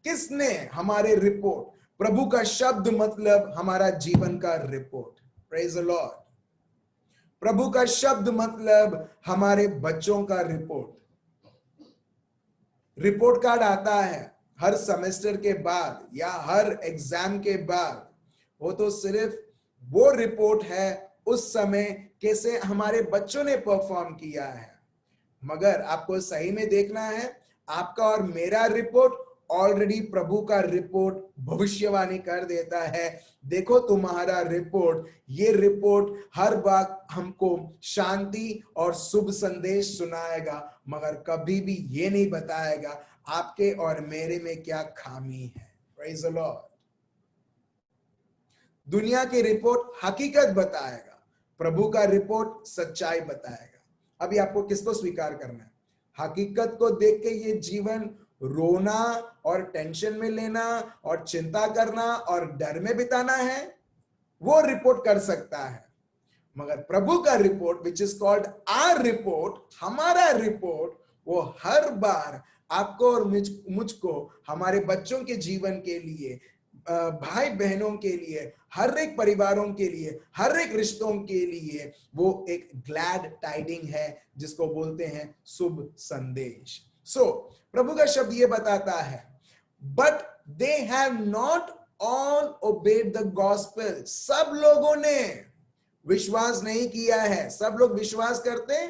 किसने हमारे रिपोर्ट, प्रभु का शब्द मतलब हमारा जीवन का रिपोर्ट, praise the Lord, प्रभु का शब्द मतलब हमारे बच्चों का रिपोर्ट। रिपोर्ट कार्ड आता है हर सेमेस्टर के बाद या हर एग्जाम के बाद, वो तो सिर्फ वो रिपोर्ट है उस समय कैसे हमारे बच्चों ने परफॉर्म किया है, मगर आपको सही में देखना है आपका और मेरा रिपोर्ट ऑलरेडी प्रभु का रिपोर्ट भविष्यवाणी कर देता है। देखो तुम्हारा रिपोर्ट, ये रिपोर्ट हर बार हमको शांति और शुभ संदेश सुनाएगा, मगर कभी भी ये नहीं बताएगा आपके और मेरे में क्या खामी है। Praise the Lord. दुनिया की रिपोर्ट हकीकत बताएगा, प्रभु का रिपोर्ट सच्चाई बताएगा। अभी आपको किसको स्वीकार करना है? हकीकत को देख के ये जीवन रोना और टेंशन में लेना और चिंता करना और डर में बिताना है, वो रिपोर्ट कर सकता है, मगर प्रभु का report which is called our report, हमारा रिपोर्ट, वो हर बार आपको और मुझको, हमारे बच्चों के जीवन के लिए, भाई बहनों के लिए, हर एक परिवारों के लिए, हर एक रिश्तों के लिए वो एक ग्लैड टाइडिंग है जिसको बोलते हैं शुभ संदेश। प्रभु का शब्द ये बताता है, but they have not all obeyed the gospel, सब लोगों ने विश्वास नहीं किया है। सब लोग विश्वास करते,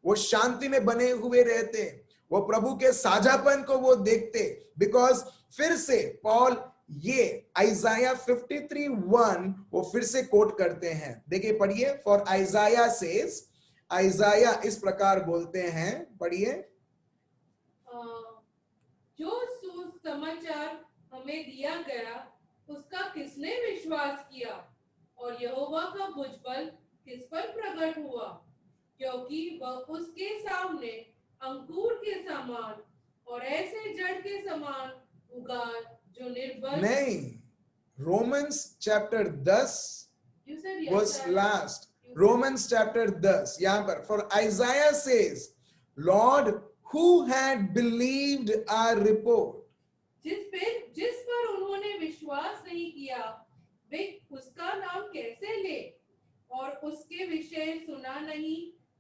वो शांति में बने हुए रहते, वो प्रभु के साझापन को वो देखते, बिकॉज फिर से पॉल ये आइजाया 53:1 वो फिर से कोट करते हैं। देखिए पढ़िए, फॉर आइजाया सेज, आइजाया इस प्रकार बोलते हैं, पढ़िए, जो सुसमाचार हमें दिया गया उसका किसने विश्वास किया, और यहोवा का भुजबल किस पर प्रकट हुआ, क्योंकि वह उसके सामने अंकुर के समान और ऐसे जड़ के समान उगा जो निर्बल नहीं, Romans chapter 10 verse last, Romans chapter 10 यहां पर, for Isaiah says, Lord who had believed our report, जिस पर उन्होंने विश्वास नहीं किया, वे उसका नाम कैसे ले, और उसके विषय सुना नहीं,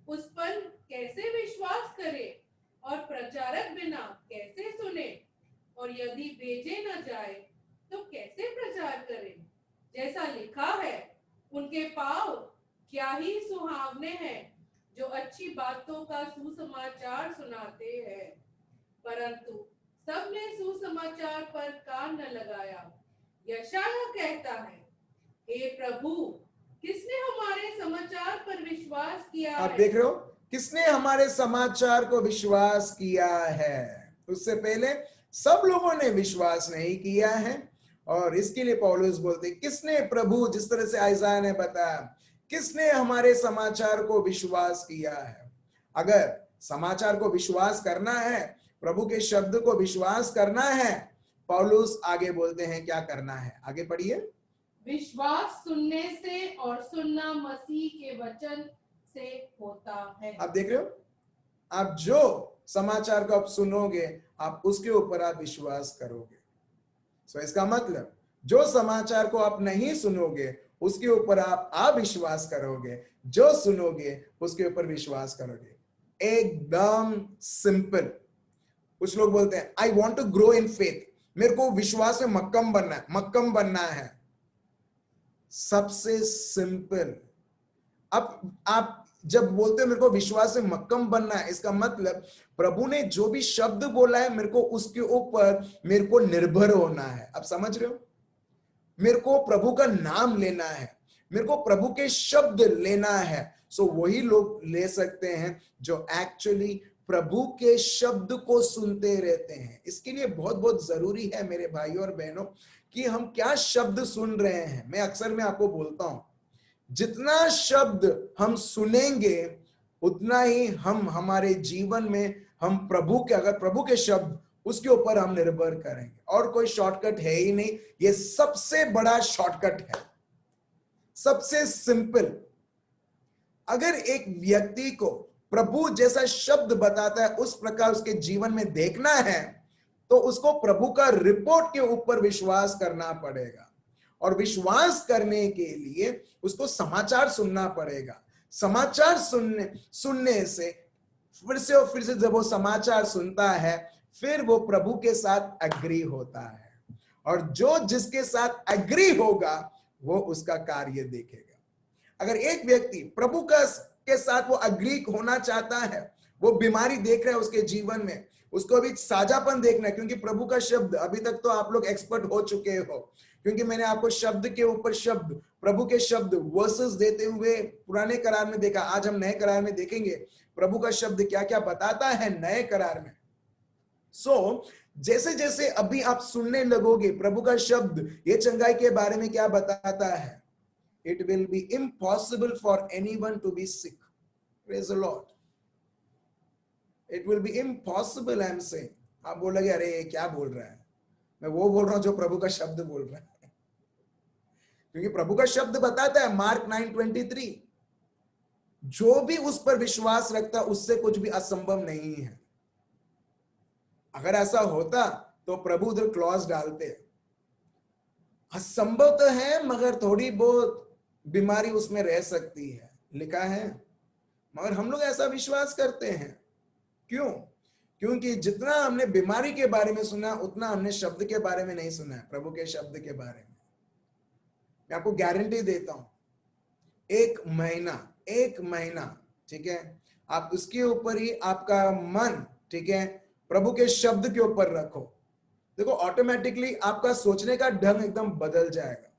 उस पर कैसे विश्वास करे, और प्रचारक बिना कैसे सुने, और यदि भेजे न जाए तो कैसे प्रचार करे। जैसा लिखा है, उनके पाँव क्या ही सुहावने हैं जो अच्छी बातों का सुसमाचार सुनाते हैं, परंतु सबने सुसमाचार पर कान न लगाया। यशायाह कहता है, हे प्रभु, किसने हमारे समाचार पर विश्वास किया आप है? देख रहे हो, किसने हमारे समाचार को विश्वास किया है? उससे पहले सब लोगों ने विश्वास नहीं किया है, और इसके लिए पौलुस बोलते, किसने, प्रभु, जिस तरह से आइजाया ने बताया, किसने हमारे समाचार को विश्वास किया है। अगर समाचार को विश्वास करना है, प्रभु के शब्द को विश्वास करना है। पौलुस आगे बोलते हैं क्या करना है, आगे पढ़िए। विश्वास सुनने से और सुनना मसीह के वचन से होता है। आप देख रहे हो, आप जो समाचार को आप सुनोगे, आप उसके ऊपर आप विश्वास करोगे। सो इसका मतलब जो समाचार को आप नहीं सुनोगे उसके ऊपर आप अविश्वास करोगे, जो सुनोगे उसके ऊपर विश्वास करोगे। एकदम सिंपल। कुछ लोग बोलते हैं I want to grow in faith, मेरे को विश्वास में मक्कम बनना है। सबसे सिंपल। अब आप जब बोलते हो मेरे को विश्वास में मक्कम बनना है, इसका मतलब प्रभु ने जो भी शब्द बोला है मेरे को उसके ऊपर मेरे को निर्भर होना है। आप समझ रहे हो, मेरे को प्रभु का नाम लेना है, मेरे को प्रभु के शब्द लेना है। सो वही लोग ले सकते हैं जो एक्चुअली प्रभु के शब्द को सुनते रहते हैं। इसके लिए बहुत बहुत जरूरी है मेरे भाइयों और बहनों कि हम क्या शब्द सुन रहे हैं। मैं आपको बोलता हूं, जितना शब्द हम सुनेंगे उतना ही हम हमारे जीवन में हम अगर प्रभु के शब्द उसके ऊपर हम निर्भर करेंगे। और कोई शॉर्टकट है ही नहीं, ये सबसे बड़ा शॉर्टकट है, सबसे सिंपल। अगर एक व्यक्ति को प्रभु जैसा शब्द बताता है उस प्रकार उसके जीवन में देखना है तो उसको प्रभु का रिपोर्ट के ऊपर विश्वास करना पड़ेगा। और विश्वास करने के लिए उसको समाचार सुनना पड़ेगा। समाचार सुनने से फिर से जब वो समाचार सुनता है फिर वो प्रभु के साथ एग्री होता है, और जो जिसके साथ एग्री होगा वो उसका कार्य देखेगा। अगर एक व्यक्ति प्रभु के साथ वो एग्री होना चाहता है, वो बीमारी देख रहा है उसके जीवन में, उसको अभी साझापन देखना है, क्योंकि प्रभु का शब्द, अभी तक तो आप लोग एक्सपर्ट हो चुके हो क्योंकि मैंने आपको शब्द के ऊपर शब्द, प्रभु के शब्द वर्सेस देते हुए पुराने करार में देखा। आज हम नए करार में देखेंगे प्रभु का शब्द क्या क्या बताता है नए करार में। जैसे जैसे अभी आप सुनने लगोगे प्रभु का शब्द ये चंगाई के बारे में क्या बताता है, it will be impossible for anyone to be sick. Praise the Lord. It will be impossible, I am saying. आप बोलोगे अरे ये क्या बोल रहा है, मैं वो बोल रहा हूं जो प्रभु का शब्द बोल रहा है। क्योंकि प्रभु का शब्द बताता है मार्क 9:23, जो भी उस पर विश्वास रखता उससे कुछ भी असंभव नहीं है। अगर ऐसा होता तो प्रभु उधर क्लॉज डालते, असंभव तो है मगर थोड़ी बहुत बीमारी उसमें रह सकती है, लिखा है। मगर हम लोग ऐसा विश्वास करते हैं, क्यों? क्योंकि जितना हमने बीमारी के बारे में सुना उतना हमने शब्द के बारे में नहीं सुना है, प्रभु के शब्द के बारे में। मैं आपको गारंटी देता हूं, एक महीना ठीक है, आप उसके ऊपर ही आपका मन, ठीक है, प्रभु के शब्द के ऊपर रखो, देखो ऑटोमेटिकली आपका सोचने का ढंग एकदम बदल जाएगा।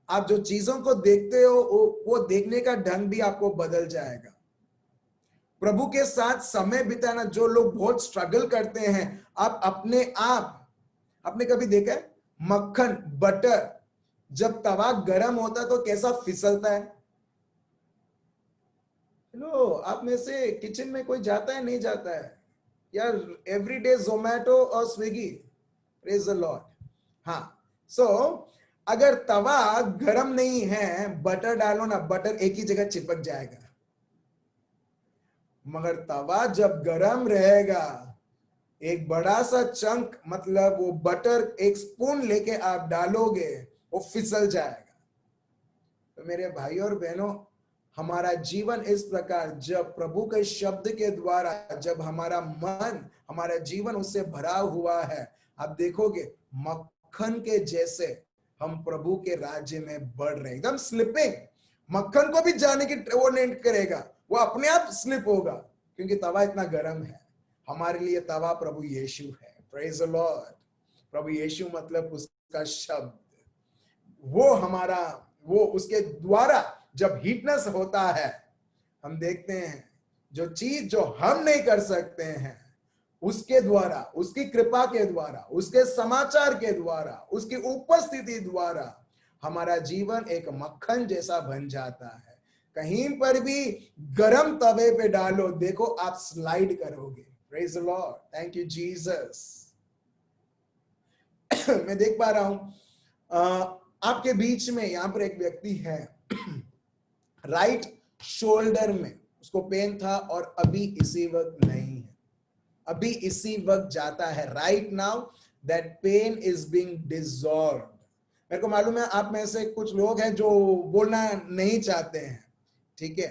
आप जो चीजों को देखते हो वो देखने का ढंग भी आपको बदल जाएगा। प्रभु के साथ समय बिताना, जो लोग बहुत स्ट्रगल करते हैं, आपने कभी देखा है मक्खन, बटर जब तवा गरम होता तो कैसा फिसलता है? लो, आप में से किचन में कोई जाता है, नहीं जाता है यार? एवरीडे जोमैटो और स्विगी, प्रेज द लॉर्ड। हाँ, सो अगर तवा गरम नहीं है, बटर डालो ना, बटर एक ही जगह चिपक जाएगा। मगर तवा जब गरम रहेगा, एक बड़ा सा चंक, मतलब वो बटर एक स्पून लेके आप डालोगे, वो फिसल जाएगा। तो मेरे भाई और बहनों, हमारा जीवन इस प्रकार, जब प्रभु के शब्द के द्वारा, जब हमारा मन, हमारा जीवन उससे भरा हुआ है, आप देखोगे मक्खन के जैसे हम प्रभु के राज्य में बढ़ रहे हैं, एकदम स्लिपिंग। मक्खन को भी जाने की वो नहीं करेगा, वो अपने आप स्लिप होगा, क्योंकि तवा इतना गर्म है। हमारे लिए तवा प्रभु यीशु है, प्रेज द लॉर्ड। प्रभु यीशु मतलब उसका शब्द, वो उसके द्वारा जब हीटनेस होता है, हम देखते हैं जो चीज जो हम नहीं कर सकते हैं, उसके द्वारा, उसकी कृपा के द्वारा, उसके समाचार के द्वारा, उसकी उपस्थिति द्वारा हमारा जीवन एक मक्खन जैसा बन जाता है। कहीं पर भी गरम तवे पे डालो, देखो आप स्लाइड करोगे। Praise the Lord, thank you Jesus. मैं देख पा रहा हूं आपके बीच में यहां पर एक व्यक्ति है, राइट शोल्डर में उसको पेन था और अभी इसी वक्त नहीं है, अभी इसी वक्त जाता है। Right now that pain is being dissolved. मेरे को मालूम है आप में से कुछ लोग हैं जो बोलना नहीं चाहते हैं, ठीक है,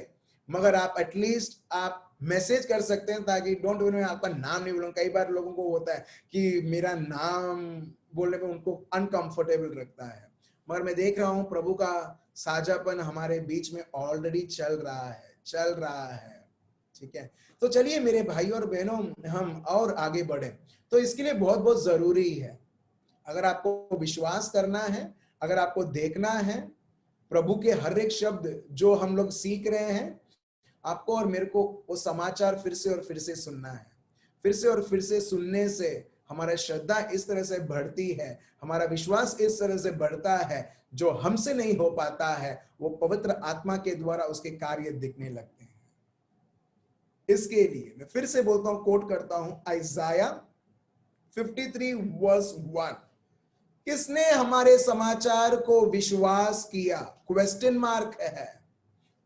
मगर आप एटलीस्ट आप मैसेज कर सकते हैं ताकि डोंट वरी, मैं आपका नाम नहीं बोलूंगा। कई बार लोगों को होता है कि मेरा नाम बोलने पे उनको अनकंफर्टेबल लगता है, मगर मैं देख रहा हूं प्रभु का साझापन हमारे बीच में ऑलरेडी चल रहा है, ठीक है। तो चलिए मेरे भाई और बहनों, हम और आगे बढ़े। तो इसके लिए बहुत बहुत जरूरी है, अगर आपको विश्वास करना है, अगर आपको देखना है, प्रभु के हर एक शब्द जो हम लोग सीख रहे हैं, आपको और मेरे को वो समाचार फिर से और फिर से सुनना है। फिर से और फिर से सुनने से हमारा श्रद्धा इस तरह से बढ़ती है, हमारा विश्वास इस तरह से बढ़ता है, जो हमसे नहीं हो पाता है वो पवित्र आत्मा के द्वारा उसके कार्य दिखने लगते हैं। इसके लिए मैं फिर से बोलता हूं, कोट करता हूं आइजाया 53 वर्स 1। किसने हमारे समाचार को विश्वास किया? क्वेश्चन मार्क है।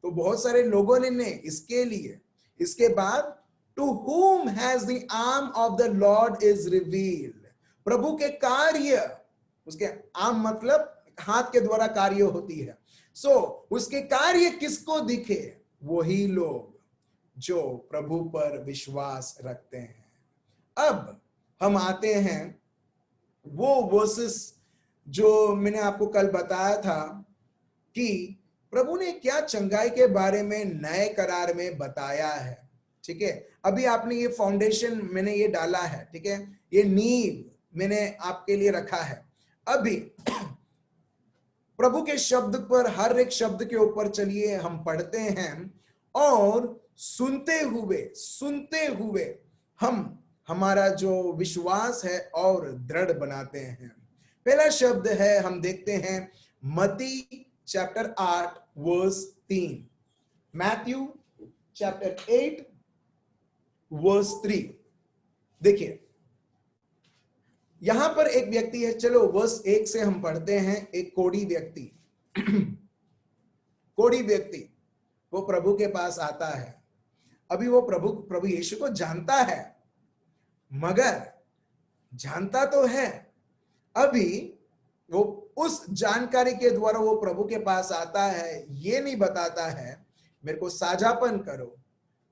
तो बहुत सारे लोगों ने इसके लिए, इसके बाद to whom has the arm of the Lord is revealed, प्रभु के कार्य, उसके आर्म मतलब हाथ के द्वारा कार्य होती है। उसके कार्य किसको दिखे? वही लोग जो प्रभु पर विश्वास रखते हैं। अब हम आते हैं वो वर्सेस जो मैंने आपको कल बताया था कि प्रभु ने क्या चंगाई के बारे में नए करार में बताया है, ठीक है। अभी आपने ये फाउंडेशन मैंने ये डाला है, ठीक है, ये नींव मैंने आपके लिए रखा है। अभी प्रभु के शब्द पर, हर एक शब्द के ऊपर चलिए हम पढ़ते हैं और सुनते हुए हम हमारा जो विश्वास है और दृढ़ बनाते हैं। पहला शब्द है, हम देखते हैं मत्ती chapter 8 verse 3, Matthew chapter 8 verse 3। देखिए यहां पर एक व्यक्ति है, चलो वर्स 1 से हम पढ़ते हैं। एक कोढ़ी व्यक्ति वो प्रभु के पास आता है। अभी वो प्रभु यीशु को जानता है, मगर जानता तो है, अभी वो उस जानकारी के द्वारा वो प्रभु के पास आता है, ये नहीं बताता है मेरे को साझापन करो,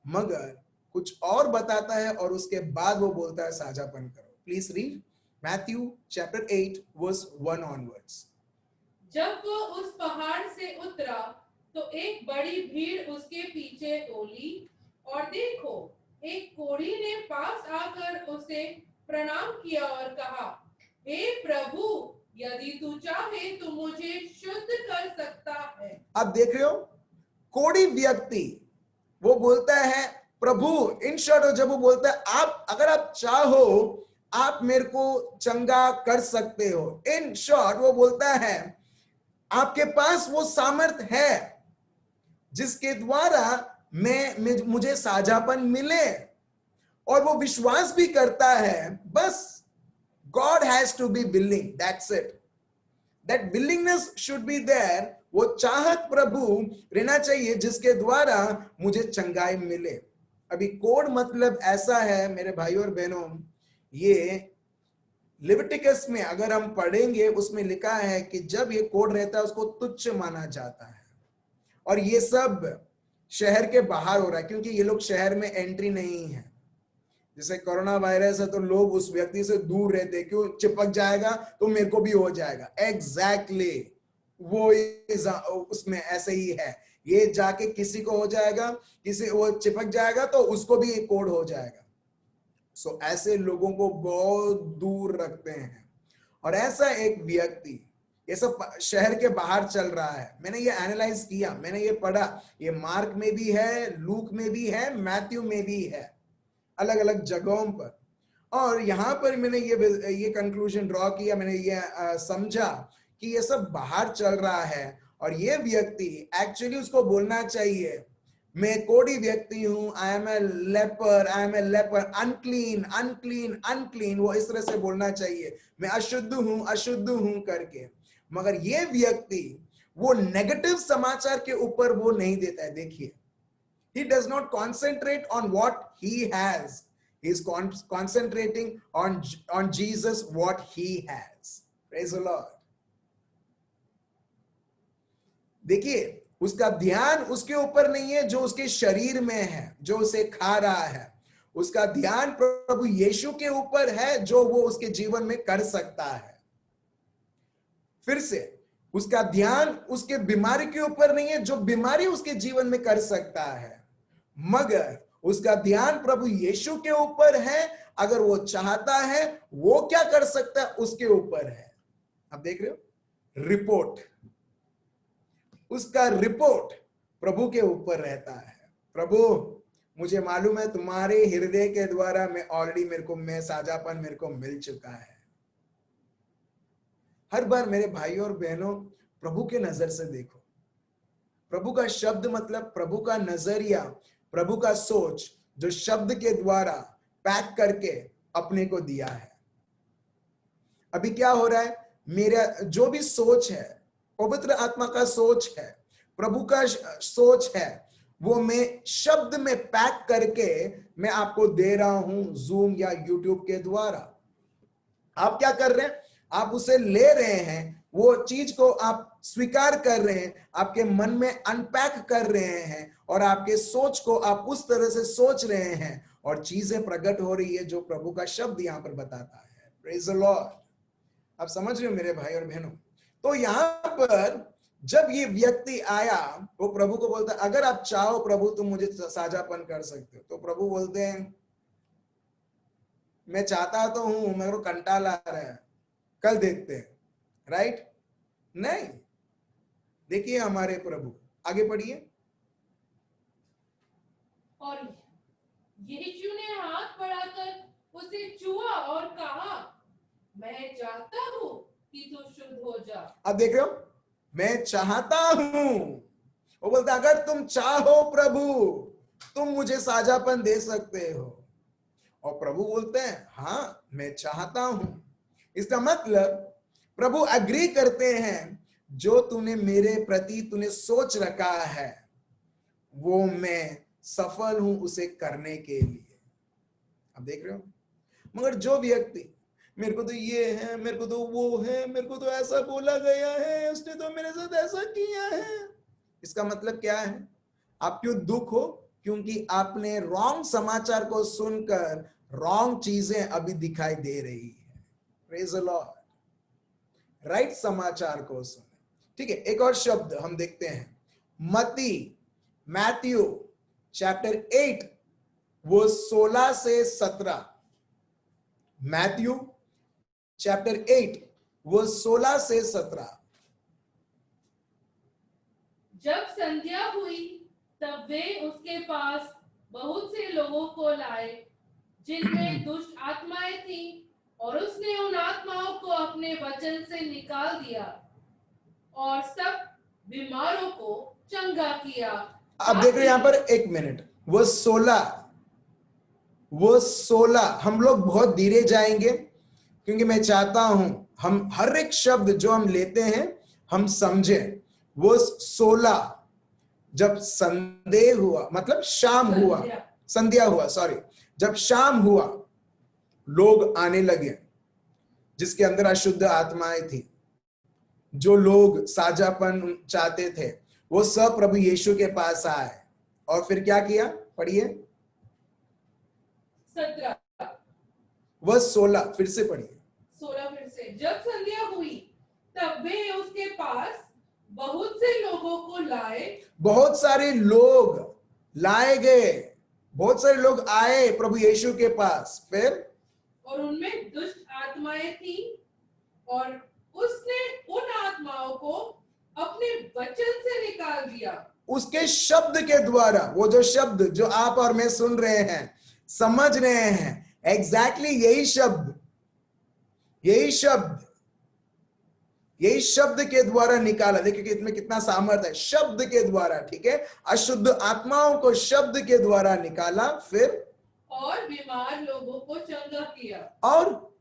मगर कुछ और बताता है और उसके बाद वो बोलता है साझापन करो। Please read Matthew chapter 8 verse 1 onwards. जब वो उस पहाड़ से उतरा तो एक बड़ी भीड़ उसके पीछे टोली, और देखो एक कोढ़ी ने पास आकर उसे प्रणाम किया और कहा, हे प्रभु, यदि तू चाहे तो मुझे शुद्ध कर सकता है। आप देख रहे हो, कोढ़ी व्यक्ति वो बोलता है प्रभु, इन शॉर्ट जब वो बोलता है आप, अगर आप चाहो आप मेरे को चंगा कर सकते हो। इन शॉर्ट वो बोलता है आपके पास वो सामर्थ है जिसके द्वारा मुझे साझापन मिले, और वो विश्वास भी करता है, बस God has to be willing, that's it. That willingness should be there. वो चाहत प्रभु रहना चाहिए जिसके द्वारा मुझे चंगाई मिले। अभी कोड मतलब ऐसा है मेरे भाई और बहनों, ये लिविटिकस में अगर हम पढ़ेंगे उसमें लिखा है कि जब ये कोड रहता है उसको तुच्छ माना जाता है, और ये सब शहर के बाहर हो रहा है क्योंकि ये लोग शहर में एंट्री नहीं है। जैसे कोरोना वायरस है तो लोग उस व्यक्ति से दूर रहते, क्यों? चिपक जाएगा तो मेरे को भी हो जाएगा। एग्जैक्टली वो उसमें ऐसे ही है, ये जाके किसी को हो जाएगा, किसी वो चिपक जाएगा तो उसको भी एक कोड हो जाएगा। सो ऐसे लोगों को बहुत दूर रखते हैं, और ऐसा एक व्यक्ति ये सब शहर के बाहर चल रहा है। मैंने ये एनालाइज किया, मैंने ये पढ़ा, ये मार्क में भी है, लूक में भी है, मैथ्यू में भी है, अलग अलग जगहों पर। और यहां पर मैंने ये कंक्लूजन ड्रॉ किया, मैंने ये समझा कि ये सब बाहर चल रहा है, और ये व्यक्ति एक्चुअली उसको बोलना चाहिए मैं कोढ़ी व्यक्ति हूं, I am a leper, unclean unclean unclean, वो इस तरह से बोलना चाहिए, मैं अशुद्ध हूं करके। मगर ये व्यक्ति वो नेगेटिव समाचार के ऊपर वो नहीं देता है। देखिए, he does not concentrate on what he has, he is concentrating on Jesus, what he has. Praise the Lord. देखिए, उसका ध्यान उसके ऊपर नहीं है जो उसके शरीर में है, जो उसे खा रहा है। उसका ध्यान प्रभु यीशु के ऊपर है, जो वो उसके जीवन में कर सकता है। फिर से, उसका ध्यान उसके बीमारी के ऊपर नहीं है, जो बीमारी उसके जीवन में कर सकता है, मगर उसका ध्यान प्रभु यीशु के ऊपर है। अगर वो चाहता है वो क्या कर सकता है, उसके ऊपर है। आप देख रहे हो, रिपोर्ट, उसका रिपोर्ट प्रभु के ऊपर रहता है। प्रभु, मुझे मालूम है तुम्हारे हृदय के द्वारा मैं ऑलरेडी मैं साझापन मेरे को मिल चुका है। हर बार मेरे भाइयों और बहनों, प्रभु के नजर से देखो। प्रभु का शब्द मतलब प्रभु का नजरिया, प्रभु का सोच, जो शब्द के द्वारा पैक करके अपने को दिया है। अभी क्या हो रहा है, मेरा जो भी सोच है, पवित्र आत्मा का सोच है, प्रभु का सोच है, वो मैं शब्द में पैक करके मैं आपको दे रहा हूं जूम या यूट्यूब के द्वारा। आप क्या कर रहे हैं, आप उसे ले रहे हैं, वो चीज को आप स्वीकार कर रहे हैं, आपके मन में अनपैक कर रहे हैं, और आपके सोच को आप उस तरह से सोच रहे हैं, और चीजें प्रकट हो रही है जो प्रभु का शब्द यहां पर बताता है। Praise the Lord. आप समझ रहे हो मेरे भाई और बहनों। तो यहां पर जब ये व्यक्ति आया, वो प्रभु को बोलता है, अगर आप चाहो प्रभु तुम मुझे साझापन कर सकते हो। तो प्रभु बोलते हैं, मैं चाहता तो हूं, मेरे को कंटाल आ रहा है, कल देखते हैं। राइट? नहीं, देखिए हमारे प्रभु, आगे पढ़िए। और यीशु ने हाथ बढ़ाकर उसे छुआ और कहा, मैं चाहता हूं कि तू शुद्ध हो जा। अब देख रहे हो, मैं चाहता हूं। वो बोलता, अगर तुम चाहो प्रभु, तुम मुझे साझापन दे सकते हो। और प्रभु बोलते हैं, हाँ मैं चाहता हूं। इसका मतलब प्रभु एग्री करते हैं, जो तूने मेरे प्रति तूने सोच रखा है, वो मैं सफल हूं उसे करने के लिए। अब देख रहे हो। मगर जो व्यक्ति, मेरे को तो ये है, मेरे को तो वो है, मेरे को तो ऐसा बोला गया है, उसने तो मेरे साथ ऐसा किया है, इसका मतलब क्या है, आप क्यों दुख हो? क्योंकि आपने रॉन्ग समाचार को सुनकर रॉन्ग चीजें अभी दिखाई दे रही है। Praise the Lord. राइट समाचार को सुने। ठीक है, एक और शब्द हम देखते हैं, मैथ्यू चैप्टर 8 वो 16 से 17। मैथ्यू चैप्टर 8 वो 16 से 17। जब संध्या हुई तब वे उसके पास बहुत से लोगों को लाए जिनमें दुष्ट आत्माएं थीं, और उसने उन आत्माओं को अपने वचन से निकाल दिया और सब बीमारों को चंगा किया। अब देख रहे हैं यहां पर, एक मिनट, वो 16 हम लोग बहुत धीरे जाएंगे, क्योंकि मैं चाहता हूं हम हर एक शब्द जो हम लेते हैं हम समझें। वो 16 जब संदेह हुआ, मतलब शाम हुआ, संध्या हुआ, सॉरी, जब शाम हुआ, लोग आने लगे जिसके अंदर अशुद्ध आत्माएं थी, जो लोग साझापन चाहते थे, वो सब प्रभु यीशु के पास आए। और फिर क्या किया, पढ़िए 17 वह 16, फिर से पढ़िए 16 फिर से। जब संध्या हुई तब वे उसके पास बहुत से लोगों को लाए। बहुत सारे लोग लाए गए, बहुत सारे लोग आए प्रभु यीशु के पास। फिर और उनमें दुष्ट आत्माएं थी, और उसने उन आत्माओं को अपने वचन से निकाल दिया। उसके शब्द के द्वारा, वो जो शब्द जो आप और मैं सुन रहे हैं, समझ रहे हैं, एग्जैक्टली यही शब्द यही शब्द के द्वारा निकाला। देखिए कि इसमें कितना सामर्थ्य है, शब्द के द्वारा, ठीक है। अशुद्ध आत्माओं को शब्द के द्वारा निकाला, फिर और बीमार लोगों को चंगा किया। और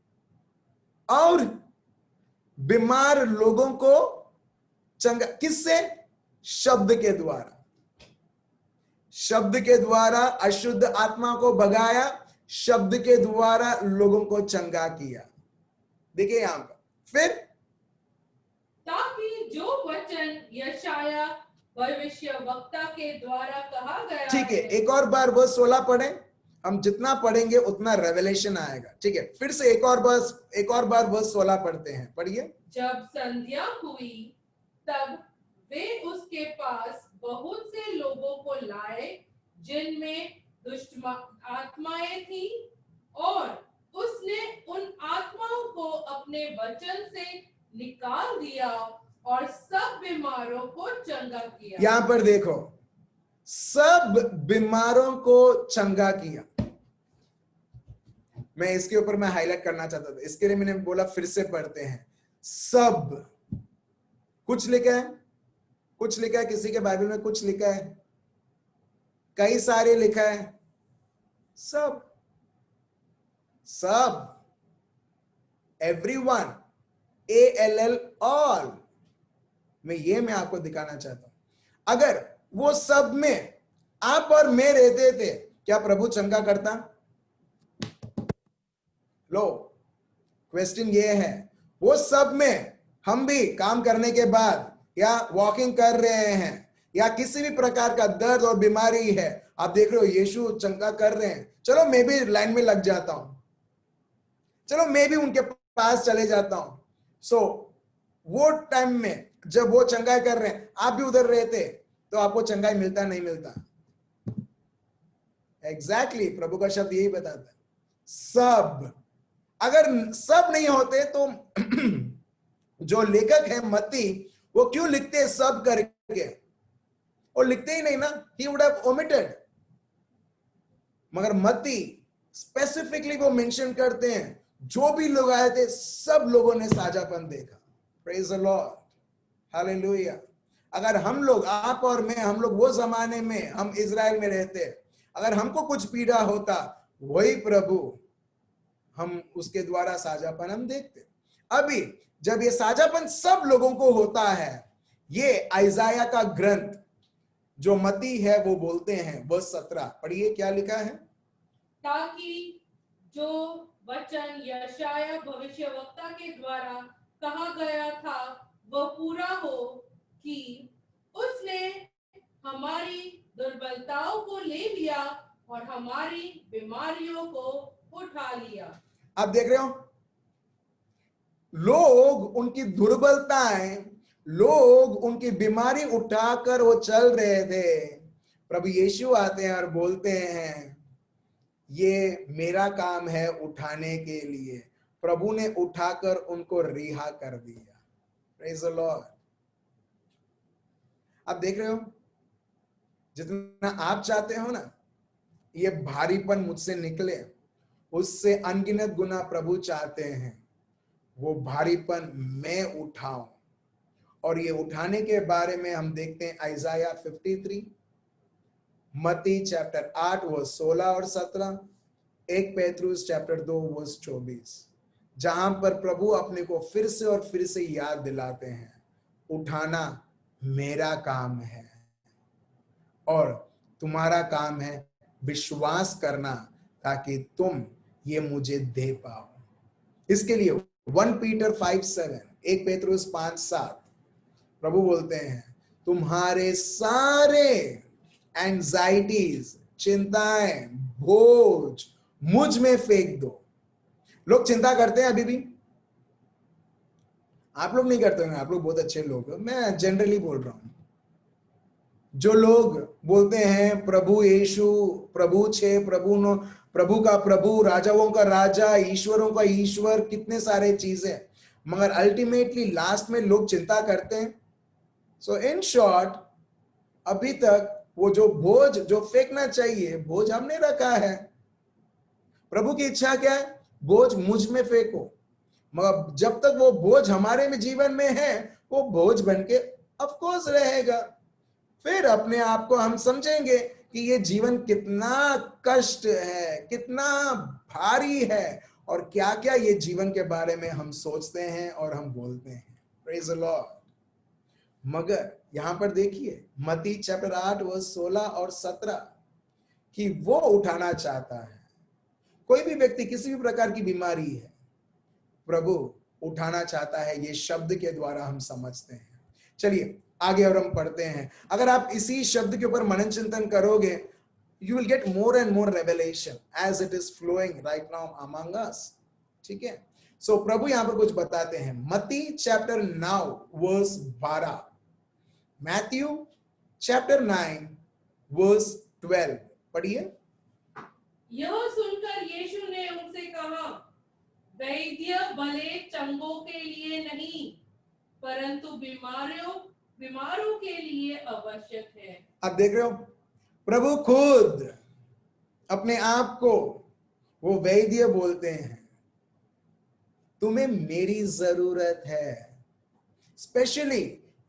बीमार लोगों को चंगा किससे? शब्द के द्वारा। शब्द के द्वारा अशुद्ध आत्मा को भगाया, शब्द के द्वारा लोगों को चंगा किया। देखिए यहां पर फिर, ताकि जो वचन यशाया भविष्यवक्ता के द्वारा कहा गया ठीक है, एक और बार वर्स 16 पढ़ें। हम जितना पढ़ेंगे उतना रेवलेशन आएगा, ठीक है। फिर से एक और बार वर्स 16 पढ़ते हैं, पढ़िए। जब संध्या हुई तब वे उसके पास बहुत से लोगों को लाए जिनमें दुष्ट आत्माएं थी, और उसने उन आत्माओं को अपने वचन से निकाल दिया और सब बीमारों को चंगा किया। यहां पर देखो, सब बीमारों को चंगा किया। मैं इसके ऊपर मैं हाईलाइट करना चाहता था, इसके लिए मैंने बोला फिर से पढ़ते हैं। सब, कुछ लिखा है, कुछ लिखा है, किसी के बाइबल में कुछ लिखा है, कई सारे लिखा है, सब, एवरीवन, ALL, ऑल। मैं आपको दिखाना चाहता हूं, अगर वो सब में आप और मैं रहते थे, क्या प्रभु चंगा करता? लो, क्वेश्चन ये है, वो सब में हम भी काम करने के बाद या वॉकिंग कर रहे हैं या किसी भी प्रकार का दर्द और बीमारी है, आप देख रहे हो यीशु चंगा कर रहे हैं, चलो मैं भी लाइन में लग जाता हूं, चलो मैं भी उनके पास चले जाता हूं। सो वो टाइम में जब वो चंगाई कर रहे हैं, आप भी उधर रहते तो आपको चंगाई मिलता नहीं मिलता? एग्जैक्टली, प्रभु का शब्द यही बताता है। सब, अगर सब नहीं होते तो जो लेखक है मत्ती, वो क्यों लिखते हैं सब करके? और लिखते ही नहीं ना, he would have omitted। मगर मत्ती स्पेसिफिकली वो मेंशन करते हैं, जो भी लोग आए थे सब लोगों ने साझापन देखा। Praise the Lord, hallelujah. अगर हम लोग, आप और मैं, हम लोग वो जमाने में, हम इजराइल में रहते, अगर हमको कुछ पीड़ा होता, वही प्रभु, हम उसके द्वारा साझापन हम देखते। अभी जब ये साझापन सब लोगों को होता है, ये आइजाया का ग्रंथ जो मत्ती है वो बोलते हैं, वर्स 17 पढ़िए, क्या लिखा है? ताकि जो वचन यशाया भविष्यवक्ता के द्वारा कहा गया था वह पूरा हो, कि उसने हमारी दुर्बलताओं को ले लिया और हमारी बीमारियों को उठा लिया। आप देख रहे हो, लोग उनकी दुर्बलताएं, लोग उनकी बीमारी उठाकर वो चल रहे थे। प्रभु यीशु आते हैं और बोलते हैं, ये मेरा काम है उठाने के लिए। प्रभु ने उठाकर उनको रिहा कर दिया। Praise the Lord. आप देख रहे हो, जितना आप चाहते हो ना ये भारीपन मुझसे निकले, उससे अनगिनत गुना प्रभु चाहते हैं वो भारीपन मैं उठाऊं। और ये उठाने के बारे में हम देखते हैं आइजाया 53, मत्ती चैप्टर 8 वर्स 16 और 17, 1 पेत्रुस चैप्टर 2 वर्स 24, जहां पर प्रभु अपने को फिर से और फिर से याद दिलाते हैं, उठाना मेरा काम है और तुम्हारा काम है विश्वास करना, ताकि तुम ये मुझे दे पाओ। इसके लिए 1 पीटर 5:7, 1 पेत्रुस 5:7 प्रभु बोलते हैं, तुम्हारे सारे एंजाइटीज, चिंताएं, बोझ मुझ में फेंक दो। लोग चिंता करते हैं अभी भी, आप लोग नहीं करते होंगे, आप लोग बहुत अच्छे लोग हो, मैं जनरली बोल रहा हूं। जो लोग बोलते हैं प्रभु यीशु प्रभु छे, प्रभु का प्रभु, राजाओं का राजा, ईश्वरों का ईश्वर, कितने सारे चीजें, मगर अल्टीमेटली लास्ट में लोग चिंता करते हैं। सो इन शॉर्ट, अभी तक वो जो बोझ जो फेंकना चाहिए, बोझ हमने रखा है। प्रभु की इच्छा क्या है? बोझ मुझ में फेंको, मगर जब तक वो बोझ हमारे में जीवन में है, वो बोझ बन के ऑफ कोर्स रहेगा। फिर अपने आप को हम समझेंगे कि ये जीवन कितना कष्ट है, कितना भारी है, और क्या क्या ये जीवन के बारे में हम सोचते हैं और हम बोलते हैं। Praise the Lord. मगर यहां पर देखिए मत्ती चैप्टर 8 वर्स 16 और 17 कि वो उठाना चाहता है। कोई भी व्यक्ति किसी भी प्रकार की बीमारी है, प्रभु उठाना चाहता है, ये शब्द के द्वारा हम समझते हैं। चलिए आगे और हम पढ़ते हैं। अगर आप इसी शब्द के ऊपर मनन चिंतन करोगे, you will get more and more revelation as it is flowing right now among us। ठीक है, सो प्रभु यहां पर कुछ बताते हैं। मत्ती chapter 9 verse 12, Matthew chapter 9 verse 12, पढ़िए। यह सुनकर यीशु ने उनसे कहा, वैद्य भले चंगों के लिए नहीं, परंतु बीमारों के लिए आवश्यक है। आप देख रहे हो, प्रभु खुद अपने आप को वो वैद्य बोलते हैं। तुम्हें मेरी जरूरत है। स्पेशली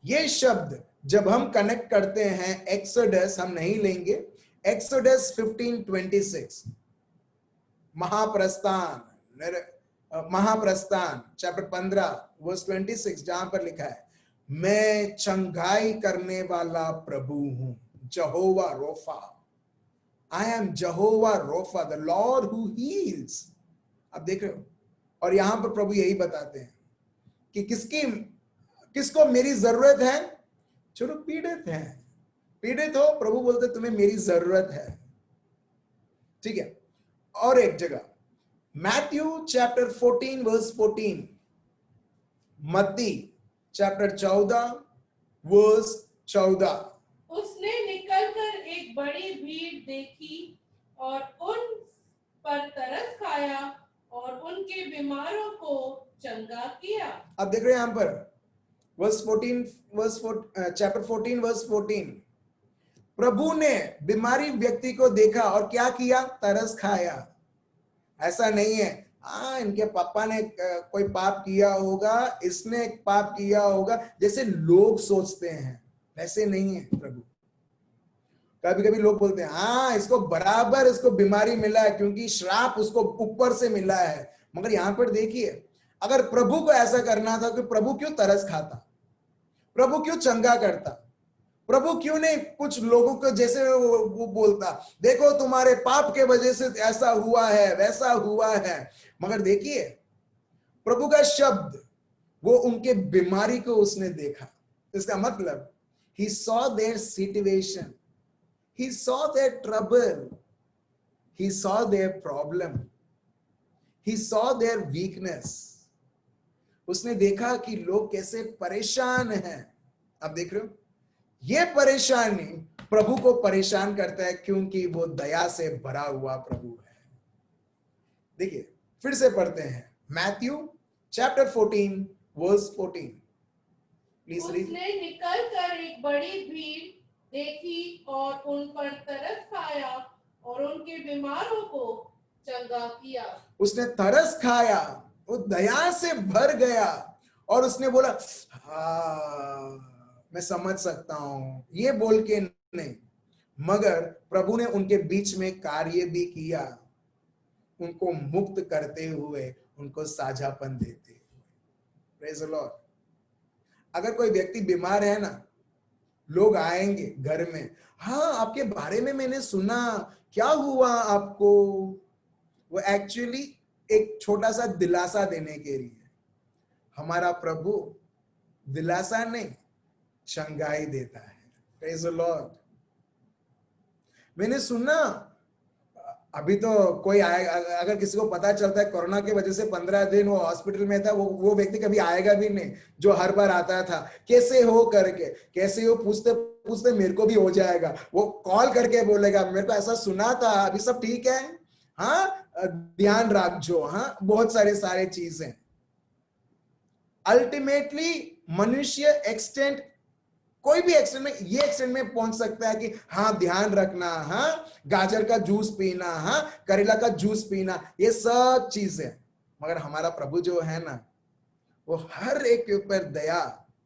ये शब्द जब हम कनेक्ट करते हैं, एक्सोडस हम नहीं लेंगे, एक्सोडस 15:26, महाप्रस्थान चैप्टर 15 वर्स 26, जहां पर लिखा है, मैं चंगाई करने वाला प्रभु हूं, Jehovah Rapha. I am Jehovah Rapha, the Lord who heals. आप देख रहे हो, और यहां पर प्रभु यही बताते हैं कि किसको मेरी जरूरत है, जो लोग पीड़ित हैं, पीड़ित हो, प्रभु बोलते तुम्हें मेरी जरूरत है। ठीक है, और एक जगह मैथ्यू चैप्टर 14 वर्स 14, मत्ती चैप्टर 14 वर्स 14, उसने निकलकर एक बड़ी भीड़ देखी और उन पर तरस खाया और उनके बीमारों को चंगा किया। आप देख रहे हैं यहां पर चैप्टर 14 वर्स 14, प्रभु ने बीमारी व्यक्ति को देखा और क्या किया, तरस खाया। ऐसा नहीं है इनके पापा ने कोई पाप किया होगा, इसने पाप किया होगा, जैसे लोग सोचते हैं, वैसे नहीं है प्रभु। कभी कभी लोग बोलते हैं इसको बराबर इसको बीमारी मिला है क्योंकि श्राप उसको ऊपर से मिला है। मगर यहां पर देखिए, अगर प्रभु को ऐसा करना था तो प्रभु क्यों तरस खाता, प्रभु क्यों चंगा करता, प्रभु क्यों नहीं कुछ लोगों को जैसे वो बोलता, देखो तुम्हारे पाप के वजह से ऐसा हुआ है, वैसा हुआ है। मगर देखिए प्रभु का शब्द, वो उनके बीमारी को उसने देखा। इसका मतलब he saw their situation, he saw their trouble, he saw their problem, he saw their weakness। उसने देखा कि लोग कैसे परेशान हैं। आप देख रहे हो, ये परेशानी प्रभु को परेशान करता है क्योंकि वो दया से भरा हुआ प्रभु है। देखिए फिर से पढ़ते हैं, Matthew chapter 14 verse 14, please read. उसने निकलकर एक बड़ी भीड़ देखी और उन पर तरस खाया और उनके बीमारों को चंगा किया। उसने तरस खाया, वो दया से भर गया और उसने बोला मैं समझ सकता हूं, ये बोल के नहीं, मगर प्रभु ने उनके बीच में कार्य भी किया, उनको मुक्त करते हुए, उनको साझापन देते हुए। Praise the Lord. अगर कोई व्यक्ति बीमार है ना, लोग आएंगे घर में, आपके बारे में मैंने सुना, क्या हुआ आपको, वो एक्चुअली एक छोटा सा दिलासा देने के लिए। हमारा प्रभु दिलासा नहीं, चंगाई देता है। Praise the Lord. मैंने सुना अभी तो कोई अगर किसी को पता चलता है कोरोना की वजह से 15 दिन वो हॉस्पिटल में था, वो व्यक्ति कभी आएगा भी नहीं जो हर बार आता था, कैसे हो करके, कैसे हो पूछते पूछते मेरे को भी हो जाएगा, वो कॉल करके बोलेगा मेरे को ऐसा सुना था, अभी सब ठीक है, ध्यान रख जो, बहुत सारे चीजें। अल्टीमेटली मनुष्य एक्सटेंट, कोई भी एक्सटेंट में, ये एक्सटेंट में पहुंच सकता है कि ध्यान रखना, गाजर का जूस पीना, करेला का जूस पीना, ये सब चीजें। मगर हमारा प्रभु जो है ना, वो हर एक के ऊपर दया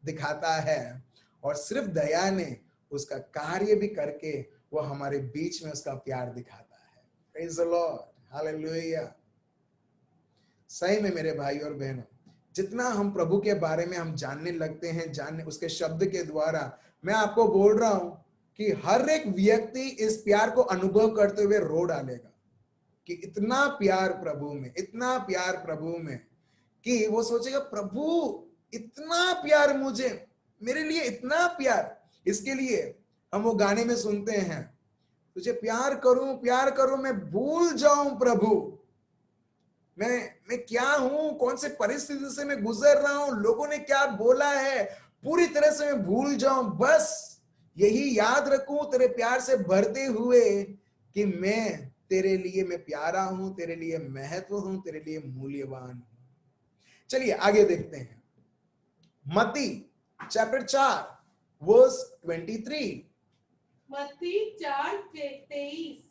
दिखाता है, और सिर्फ दया ने उसका कार्य भी करके वो हमारे बीच में उसका प्यार दिखाता है। Praise the Lord, hallelujah. सही में मेरे भाई और बहनों, जितना हम प्रभु के बारे में हम जानने लगते हैं, जानने उसके शब्द के द्वारा, मैं आपको बोल रहा हूं कि हर एक व्यक्ति इस प्यार को अनुभव करते हुए रो डालेगा कि इतना प्यार प्रभु में, इतना प्यार प्रभु में, कि वो सोचेगा प्रभु इतना प्यार मुझे, मेरे लिए इतना प्यार। इसके लिए हम वो गाने में सुनते हैं, तुझे प्यार करूं मैं भूल जाऊं प्रभु, मैं क्या हूं, कौन से परिस्थिति से मैं गुजर रहा हूं, लोगों ने क्या बोला है, पूरी तरह से मैं भूल जाऊं, बस यही याद रखूं तेरे प्यार से भरते हुए कि मैं तेरे लिए मैं प्यारा हूं, तेरे लिए महत्व हूं, तेरे लिए मूल्यवान हूं। चलिए आगे देखते हैं, मत्ती चैप्टर 4 वर्स 23। मत्ती 4:23।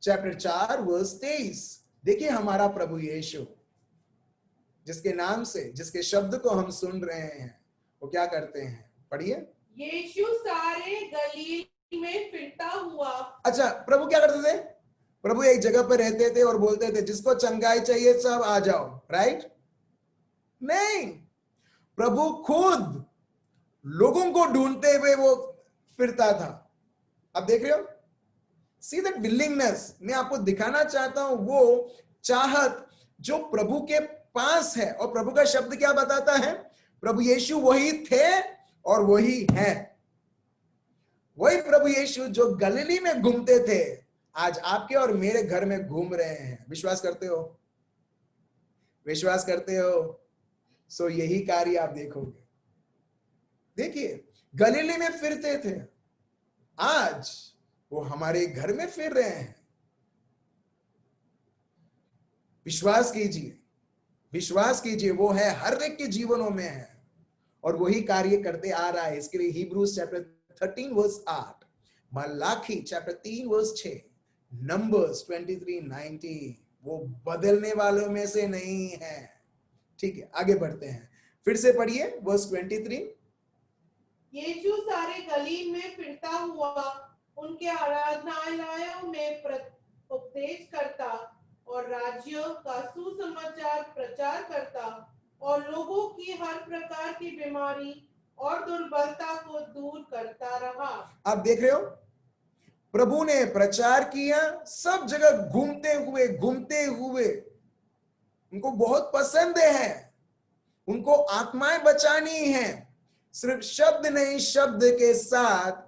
Chapter 4 verse 23। देखिए हमारा प्रभु यीशु, जिसके नाम से, जिसके शब्द को हम सुन रहे हैं, वो क्या करते हैं, पढ़िए। यीशु सारे गलील में फिरता हुआ। अच्छा, प्रभु क्या करते थे? प्रभु एक जगह पर रहते थे और बोलते थे जिसको चंगाई चाहिए सब आ जाओ, राइट? नहीं, प्रभु खुद लोगों को ढूंढते हुए वो फिरता था। आप देख रहे हो, सी दैट विलिंगनेस। मैं आपको दिखाना चाहता हूं वो चाहत जो प्रभु के पास है। और प्रभु का शब्द क्या बताता है? प्रभु यीशु वही थे और वही है। वही प्रभु यीशु जो गलीली में घूमते थे, आज आपके और मेरे घर में घूम रहे हैं। विश्वास करते हो? विश्वास करते हो? सो यही कार्य आप देखोगे। देखिए, गलीली में फिरते थे, आज वो हमारे घर में फिर रहे हैं। विश्वास कीजिए, विश्वास कीजिए, वो है, हर एक के जीवनों में है और वही कार्य करते आ रहा है। इसके लिए Hebrews chapter 13 verse 8, Malachi chapter 3 verse 6, Numbers 23:19, वो बदलने वालों में से नहीं है। ठीक है, आगे बढ़ते हैं, फिर से पढ़िए वर्स 23। यीशु सारे गलील में फिरता हुआ उनके आराधनालयों में उपदेश करता और राज्यों का सुसमाचार प्रचार करता और लोगों की हर प्रकार की बीमारी और दुर्बलता को दूर करता रहा। आप देख रहे हो, प्रभु ने प्रचार किया, सब जगह घूमते हुए। उनको बहुत पसंद है, उनको आत्माएं बचानी है। सिर्फ शब्द नहीं, शब्द के साथ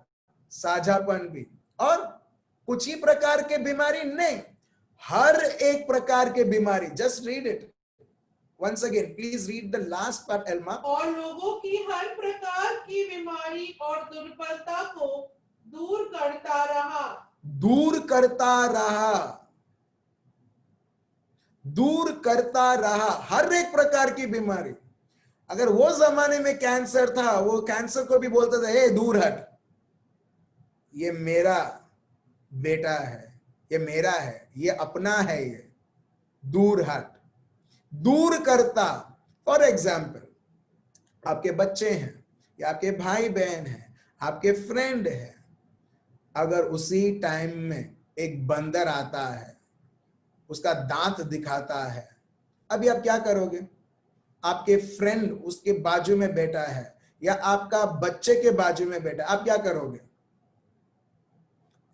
साझापन भी। और कुछ ही प्रकार के बीमारी नहीं, हर एक प्रकार के बीमारी। Just read it once again, please read the last part, Elma. और लोगों की हर प्रकार की बीमारी और दुर्बलता को दूर करता रहा। दूर करता रहा, दूर करता रहा, हर एक प्रकार की बीमारी। अगर वो जमाने में कैंसर था, वो कैंसर को भी बोलते थे, हे दूर हट, ये मेरा बेटा है, ये मेरा है, ये अपना है, ये दूर हट। दूर करता। फॉर एग्जाम्पल, आपके बच्चे हैं या आपके भाई बहन हैं, आपके फ्रेंड है, अगर उसी टाइम में एक बंदर आता है, उसका दांत दिखाता है, अभी आप क्या करोगे? आपके फ्रेंड उसके बाजू में बैठा है या आपका बच्चे के बाजू में बैठा है, आप क्या करोगे?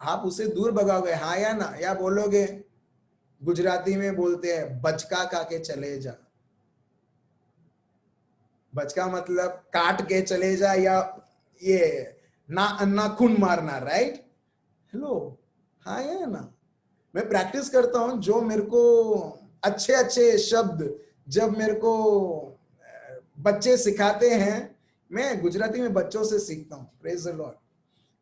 आप उसे दूर भगाओगे, हाँ या ना? या बोलोगे, गुजराती में बोलते हैं, बचका खा के चले जा। बचका मतलब काट के चले जा, या ये नाखून मारना, राइट? हेलो, हाँ या ना? मैं प्रैक्टिस करता हूं, जो मेरे को अच्छे अच्छे शब्द जब मेरे को बच्चे सिखाते हैं, मैं गुजराती में बच्चों से सीखता हूं। Praise the Lord.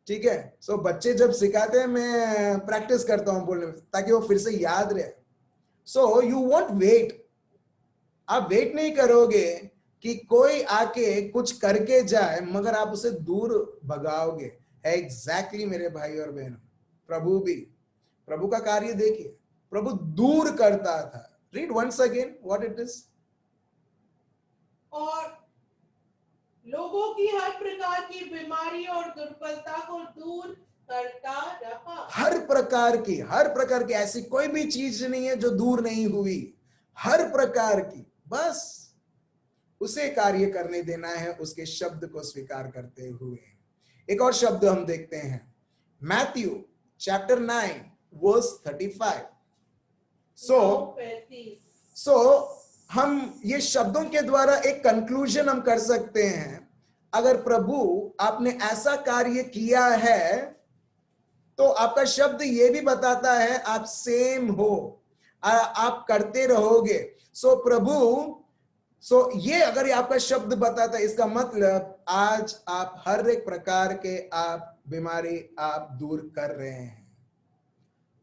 ठीक है, सो बच्चे जब सिखाते हैं, मैं प्रैक्टिस करता हूं बोलने में, ताकि वो फिर से याद रहे। सो यू वॉन्ट वेट, आप वेट नहीं करोगे कि कोई आके कुछ करके जाए, मगर आप उसे दूर भगाओगे। एग्जैक्टली मेरे भाई और बहनों, प्रभु भी, प्रभु का कार्य देखिए, प्रभु दूर करता था। Read once again what it is. और लोगों की हर प्रकार की बीमारी और दुर्बलता को दूर करता रहा। हर प्रकार की ऐसी कोई भी चीज नहीं है जो दूर नहीं हुई, हर प्रकार की, बस उसे कार्य करने देना है, उसके शब्द को स्वीकार करते हुए। एक और शब्द हम देखते हैं, मैथ्यू चैप्टर 9 वर्स 35। सो हम ये शब्दों के द्वारा एक कंक्लूजन हम कर सकते हैं, अगर प्रभु आपने ऐसा कार्य किया है तो आपका शब्द ये भी बताता है आप सेम हो, आप करते रहोगे। सो ये अगर ये आपका शब्द बताता है, इसका मतलब आज आप हर एक प्रकार के आप बीमारी आप दूर कर रहे हैं,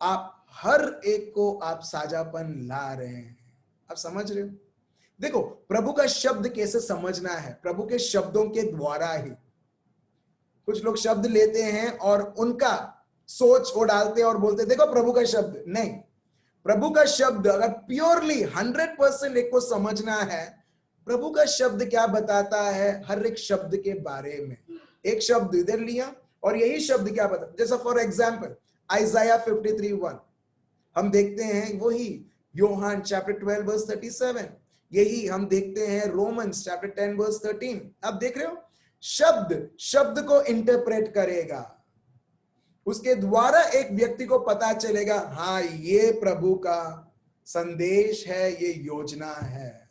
आप हर एक को आप साझापन ला रहे हैं। आप समझ रहे हो? देखो प्रभु का शब्द कैसे समझना है, प्रभु के शब्दों के द्वारा ही। कुछ लोग शब्द लेते हैं और उनका सोच वो डालते हैं और बोलते हैं देखो प्रभु का शब्द। नहीं, प्रभु का शब्द अगर प्योरली 100% एक को समझना है, प्रभु का शब्द क्या बताता है हर एक शब्द के बारे में। एक शब्द इधर लिया और यही शब्द क्या बताता, जैसा फॉर एग्जाम्पल आइजाया 53:1 हम देखते हैं, वही योहान चैप्टर 12 वर्स 37, यही हम देखते हैं रोमन्स चैप्टर 10 वर्स 13। आप देख रहे हो, शब्द को इंटरप्रेट करेगा, उसके द्वारा एक व्यक्ति को पता चलेगा हाँ ये प्रभु का संदेश है, ये योजना है।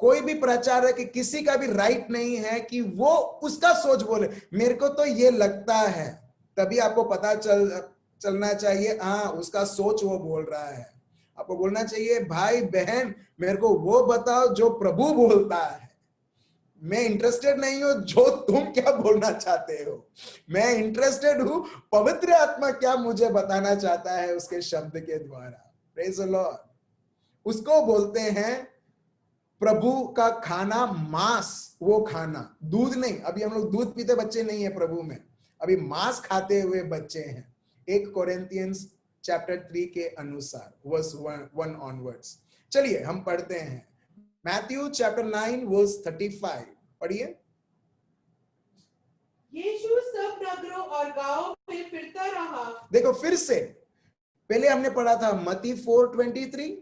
कोई भी प्रचारक कि किसी का भी राइट नहीं है कि वो उसका सोच बोले, मेरे को तो ये लगता है, तभी आपको पता चलना चाहिए हाँ उसका सोच वो बोल रहा है। आपको बोलना चाहिए भाई बहन मेरे को वो बताओ जो प्रभु बोलता है, मैं इंटरेस्टेड नहीं हूं जो तुम क्या बोलना चाहते हो, मैं इंटरेस्टेड हूं पवित्र आत्मा क्या मुझे बताना चाहता है उसके शब्द के द्वारा। Praise the Lord. उसको बोलते हैं प्रभु का खाना, मांस, वो खाना, दूध नहीं। अभी हम लोग दूध पीते बच्चे नहीं है प्रभु में, अभी मांस खाते हुए बच्चे हैं। 1 कोरिन्थियंस चैप्टर 3 के अनुसार वर्स 1 ऑनवर्ड्स। चलिए हम पढ़ते हैं मैथ्यू चैप्टर 9 वर्स 35, पढ़िए। यीशु सब नगरों और गांवों में फिरता रहा। देखो फिर से, पहले हमने पढ़ा था मत्ती 4:23,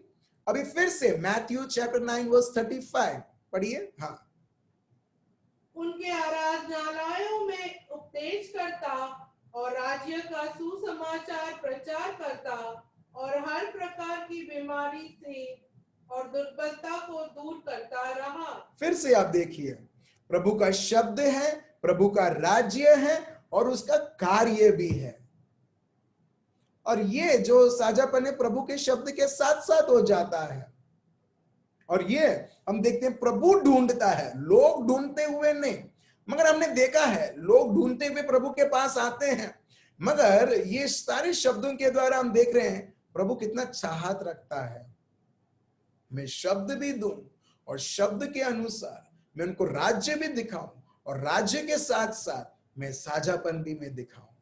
अभी फिर से मैथ्यू चैप्टर 9 वर्स 35 पढ़िए। हाँ, उनके आराधनालयों में उपदेश करता और राज्य का सुसमाचार प्रचार करता और हर प्रकार की बीमारी से और दुर्बलता को दूर करता रहा। फिर से आप देखिए, प्रभु का शब्द है, प्रभु का राज्य है और उसका कार्य भी है। और ये जो साझापन है प्रभु के शब्द के साथ साथ हो जाता है। और ये हम देखते हैं प्रभु ढूंढता है, लोग ढूंढते हुए नहीं, मगर हमने देखा है लोग ढूंढते हुए प्रभु के पास आते हैं। मगर ये सारे शब्दों के द्वारा हम देख रहे हैं प्रभु कितना चाहत रखता है, मैं शब्द भी दूं और शब्द के अनुसार मैं उनको राज्य भी दिखाऊं और राज्य के साथ साथ मैं साझापन भी मैं दिखाऊं।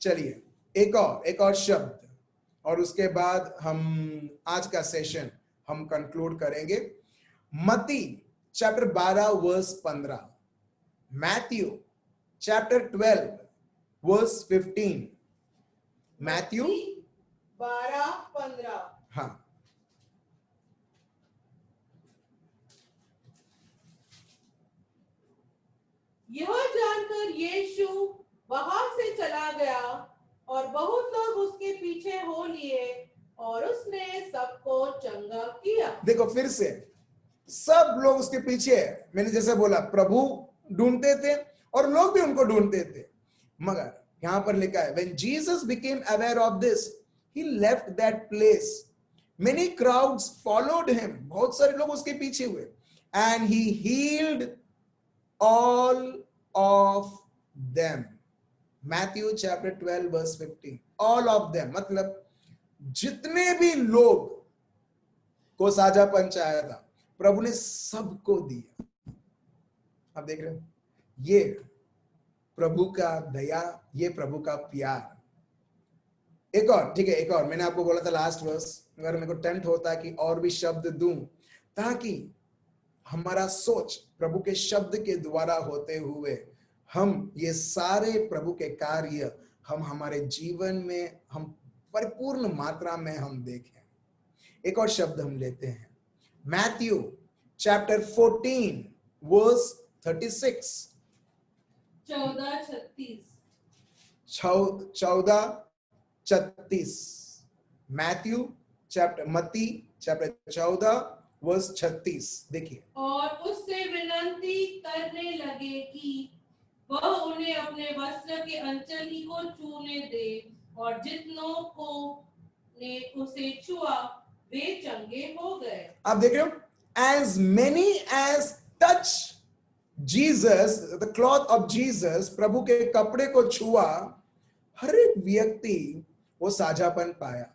चलिए एक और शब्द और उसके बाद हम आज का सेशन हम कंक्लूड करेंगे। मत्ती chapter 12 verse 15, Matthew chapter 12 verse 15, Matthew 12:15। हाँ, यह जानकर यीशु वहां से चला गया और बहुत लोग उसके पीछे हो लिए और उसने सबको चंगा किया। देखो फिर से, सब लोग उसके पीछे, मैंने जैसे बोला प्रभु ढूंढते थे और लोग भी उनको ढूंढते थे। मगर यहां पर लिखा है when Jesus became aware of this he left that place, many crowds followed him, बहुत सारे लोग उसके पीछे हुए, and he healed all of them, Matthew chapter 12 verse 15, all of them मतलब जितने भी लोग को साझापन चाहा था प्रभु ने सबको दिया। आप देख रहे हो, ये प्रभु का दया, ये प्रभु का प्यार। एक और, ठीक है, एक और मैंने आपको बोला था लास्ट वर्स, अगर मेरे को टेम्प्ट होता कि और भी शब्द दूं ताकि हमारा सोच प्रभु के शब्द के द्वारा होते हुए हम ये सारे प्रभु के कार्य हम हमारे जीवन में हम परिपूर्ण मात्रा में हम देखें। एक और शब्द हम लेते हैं, मैथ्यू चैप्टर 14 वर्स 36। 14:36 मैथ्यू मत्ती चैप्टर 14 वर्स 36 देखिए। और उससे विनती करने लगे कि वह उन्हें अपने वस्त्र के अंचल ही को छूने दे, और जितनों को ने उसे छुआ वे चंगे हो गए। आप देख रहे हो, as many as touch Jesus, the cloth of Jesus, प्रभु के कपड़े को छुआ, हर एक व्यक्ति वो साझापन पाया।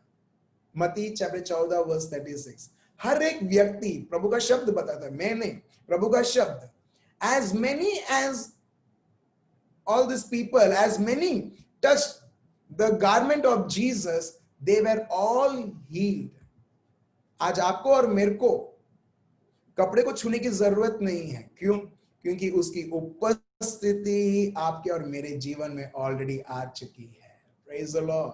मत्ती चैप्टर 14 वर्स 36। हर एक व्यक्ति, प्रभु का शब्द बताता है, मैं नहीं, प्रभु का शब्द, as many as all these people, as many touched the garment of Jesus, they were all healed. आज आपको और मेरे को कपड़े को छूने की जरूरत नहीं है। क्यों? क्योंकि उसकी उपस्थिति आपके और मेरे जीवन में ऑलरेडी आ चुकी है। Praise the Lord.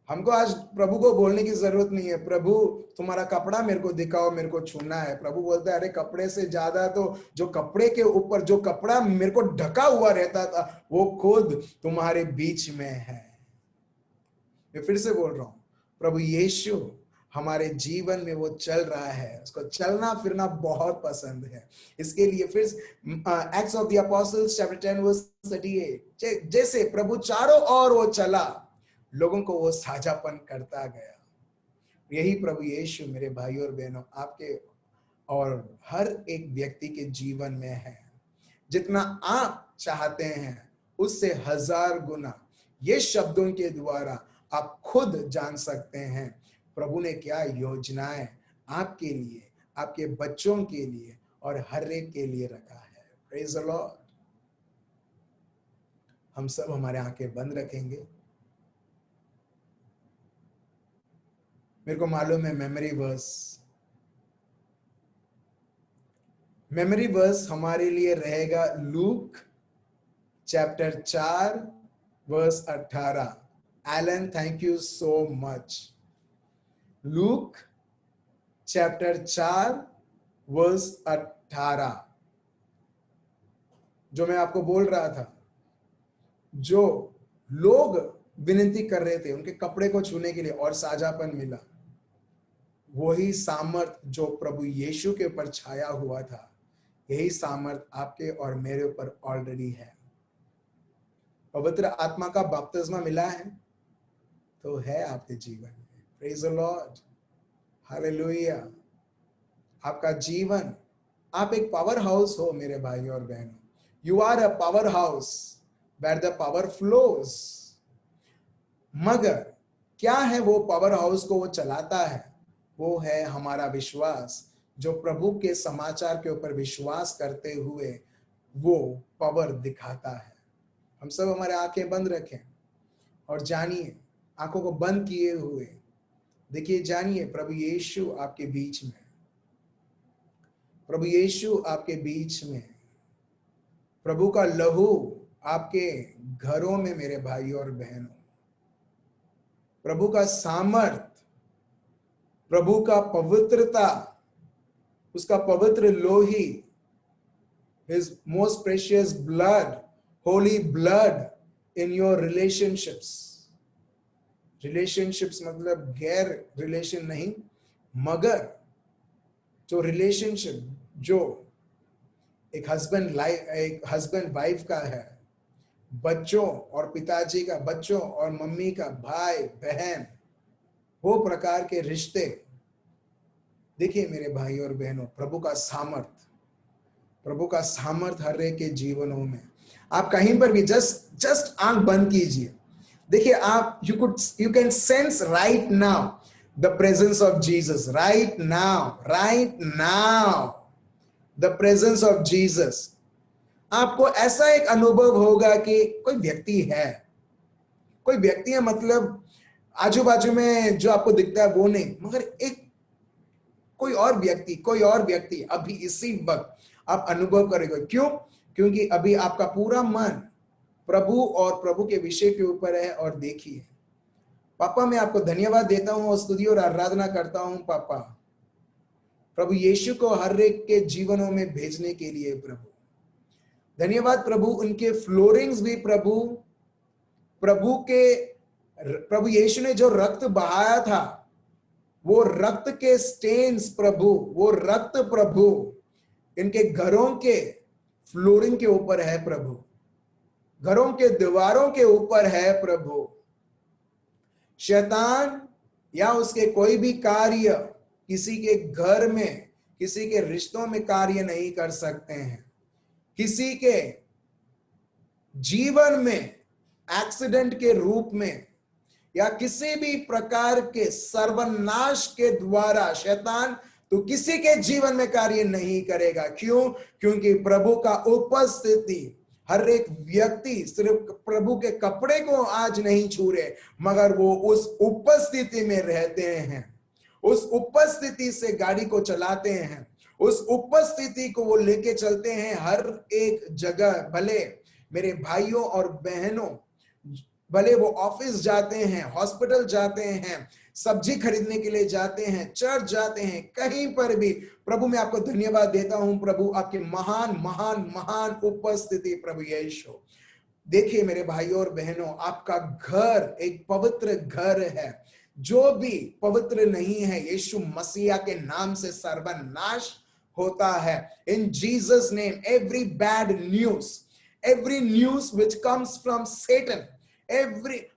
हमको आज प्रभु को बोलने की जरूरत नहीं है, प्रभु तुम्हारा कपड़ा मेरे को दिखाओ, मेरे को छूना है। प्रभु बोलता है, अरे कपड़े से ज्यादा तो जो कपड़े के ऊपर जो कपड़ा मेरे को ढका हुआ रहता था वो खुद तुम्हारे बीच में है। मैं फिर से बोल रहा हूं, प्रभु यीशु हमारे जीवन में वो चल रहा है, उसको चलना फिरना बहुत पसंद है। इसके लिए फिर Acts of the Apostles chapter 10 verse 38, जैसे प्रभु चारों ओर वो चला, लोगों को वो साझापन करता गया। यही प्रभु यीशु मेरे भाई और बहनों आपके और हर एक व्यक्ति के जीवन में है। जितना आप चाहते हैं उससे 1000 गुना ये शब्दों के द्वारा आप खुद जान सकते हैं प्रभु ने क्या योजनाएं आपके लिए, आपके बच्चों के लिए और हर एक के लिए रखा है। Praise the lord. हम सब हमारे आंखें बंद रखेंगे। मेरे को मालूम है मेमोरी वर्स हमारे लिए रहेगा Luke chapter 4 verse 18। Alan, thank you so much. Luke chapter 4 verse 18, जो मैं आपको बोल रहा था, जो लोग विनती कर रहे थे उनके कपड़े को छूने के लिए और साझापन मिला, वही सामर्थ जो प्रभु यीशु के ऊपर छाया हुआ था, यही सामर्थ आपके और मेरे ऊपर ऑलरेडी है। पवित्र आत्मा का बपतिस्मा मिला है तो है आपके जीवन में। Praise the Lord, hallelujah. आपका जीवन, आप एक पावर हाउस हो मेरे भाई और बहनों। You are a power house where the power flows. मगर क्या है वो पावर हाउस को वो चलाता है? वो है हमारा विश्वास, जो प्रभु के समाचार के ऊपर विश्वास करते हुए वो पावर दिखाता है। हम सब हमारे आंखें बंद रखें और जानिए, आंखों को बंद किए हुए देखिए, जानिए प्रभु यीशु आपके बीच में, प्रभु यीशु आपके बीच में, प्रभु का लहू आपके घरों में मेरे भाई और बहनों, प्रभु का सामर्थ, प्रभु का पवित्रता, उसका पवित्र लोही, his most precious blood, holy blood in your relationships। relationships मतलब गैर रिलेशन नहीं, मगर जो रिलेशनशिप जो एक हस्बैंड वाइफ का है, बच्चों और पिताजी का, बच्चों और मम्मी का, भाई बहन, वो प्रकार के रिश्ते। देखिए मेरे भाई और बहनों, प्रभु का सामर्थ हर एक के जीवनों में। आप कहीं पर भी जस्ट आंख बंद कीजिए, देखिए आप you can sense right now the presence of Jesus, right now the presence of Jesus। आपको ऐसा एक अनुभव होगा कि कोई व्यक्ति है, मतलब आजू बाजू में जो आपको दिखता है वो नहीं, मगर एक कोई और व्यक्ति अभी इसी वक्त आप अनुभव करेंगे। क्यों? क्योंकि अभी आपका पूरा मन प्रभु और प्रभु के विषय के ऊपर है। और देखिए पापा, मैं आपको धन्यवाद देता हूं और स्तुति और आराधना करता हूं पापा, प्रभु यीशु को हर एक के जीवनों में भेजने के लिए। प्रभु धन्यवाद प्रभु, उनके फ्लोरिंग्स भी प्रभु यीशु ने जो रक्त बहाया था, वो रक्त के स्टेन्स प्रभु, वो रक्त प्रभु इनके घरों के फ्लोरिंग के ऊपर है प्रभु, घरों के दीवारों के ऊपर है प्रभु। शैतान या उसके कोई भी कार्य किसी के घर में, किसी के रिश्तों में कार्य नहीं कर सकते हैं। किसी के जीवन में एक्सीडेंट के रूप में या किसी भी प्रकार के सर्वनाश के द्वारा शैतान तो किसी के जीवन में कार्य नहीं करेगा। क्यों? क्योंकि प्रभु का उपस्थिति, हर एक व्यक्ति सिर्फ प्रभु के कपड़े को आज नहीं छू रहे, मगर वो उस उपस्थिति में रहते हैं, उस उपस्थिति से गाड़ी को चलाते हैं, उस उपस्थिति को वो लेके चलते हैं हर एक जगह। भले मेरे भाइयों और बहनों, भले वो ऑफिस जाते हैं, हॉस्पिटल जाते हैं, सब्जी खरीदने के लिए जाते हैं, चर्च जाते हैं, कहीं पर भी प्रभु मैं आपको धन्यवाद देता हूं प्रभु, आपके महान महान महान उपस्थिति प्रभु यीशु। देखिए मेरे भाइयों और बहनों, आपका घर एक पवित्र घर है। जो भी पवित्र नहीं है यीशु मसीहा के नाम से सर्वनाश होता है। In Jesus name every bad news which comes from Satan,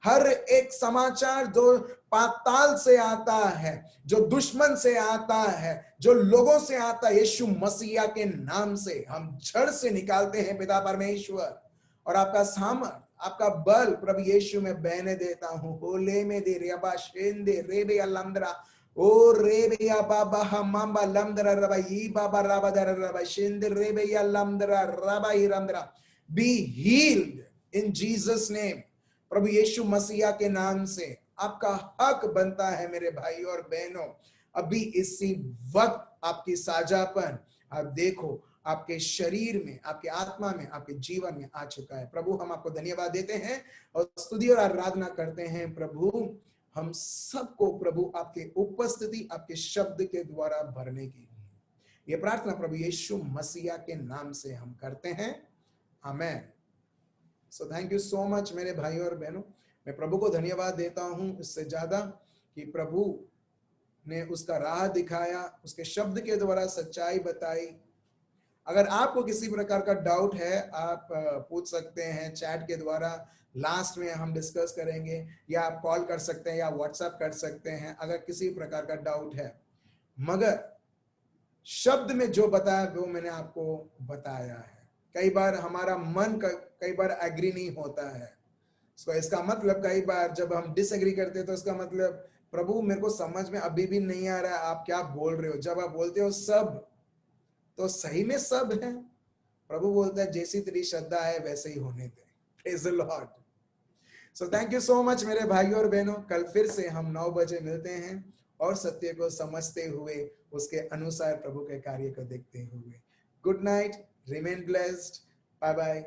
हर एक समाचार जो पाताल से आता है, जो दुश्मन से आता है, जो लोगों से आता है, यीशु मसीहा के नाम से हम जड़ से निकालते हैं पिता परमेश्वर। और आपका सामर्थ, आपका बल प्रभु यीशु में बहने देता हूं। होले में दे रेबा शेंदे रेबे अलंदरा ओ रेबे या बाबा हमांबा लंदरा रबा ई बाबा राबा दर रबा शेंदे रेबे या लंदरा रबा ई रंदरा। Be healed in Jesus name, प्रभु यीशु मसीहा के नाम से आपका हक बनता है मेरे भाई और बहनों। अभी इसी वक्त आपकी साझापन आप देखो आपके शरीर में, आपके आत्मा में, आपके जीवन में आ चुका है। प्रभु हम आपको धन्यवाद देते हैं और स्तुति और आराधना करते हैं। प्रभु हम सबको प्रभु आपके उपस्थिति, आपके शब्द के द्वारा भरने की ये प्रार्थना प्रभु यीशु मसीहा के नाम से हम करते हैं, amen. So thank you so much मेरे भाई और बहनों। मैं प्रभु को धन्यवाद देता हूं इससे ज्यादा कि प्रभु ने उसका राह दिखाया, उसके शब्द के द्वारा सच्चाई बताई। अगर आपको किसी प्रकार का डाउट है आप पूछ सकते हैं चैट के द्वारा, लास्ट में हम डिस्कस करेंगे, या आप कॉल कर सकते हैं या व्हाट्सएप कर सकते हैं अगर किसी प्रकार का डाउट है। मगर शब्द में जो बताया वो मैंने आपको बताया है। कई बार हमारा मन कई बार एग्री नहीं होता है, तो इसका मतलब कई बार जब हम डिसएग्री करते हैं तो इसका मतलब प्रभु मेरे को समझ में अभी भी नहीं आ रहा है आप क्या बोल रहे हो। जब आप बोलते हो सब, तो सही में सब है। प्रभु बोलता है जैसी तेरी श्रद्धा है वैसे ही होने दे। Praise the Lord. So thank you so much मेरे भाइयों और बहनों। कल फिर से हम 9 बजे मिलते हैं और सत्य को समझते हुए उसके अनुसार प्रभु के कार्य को देखते हुए। Good night, remain blessed, bye bye.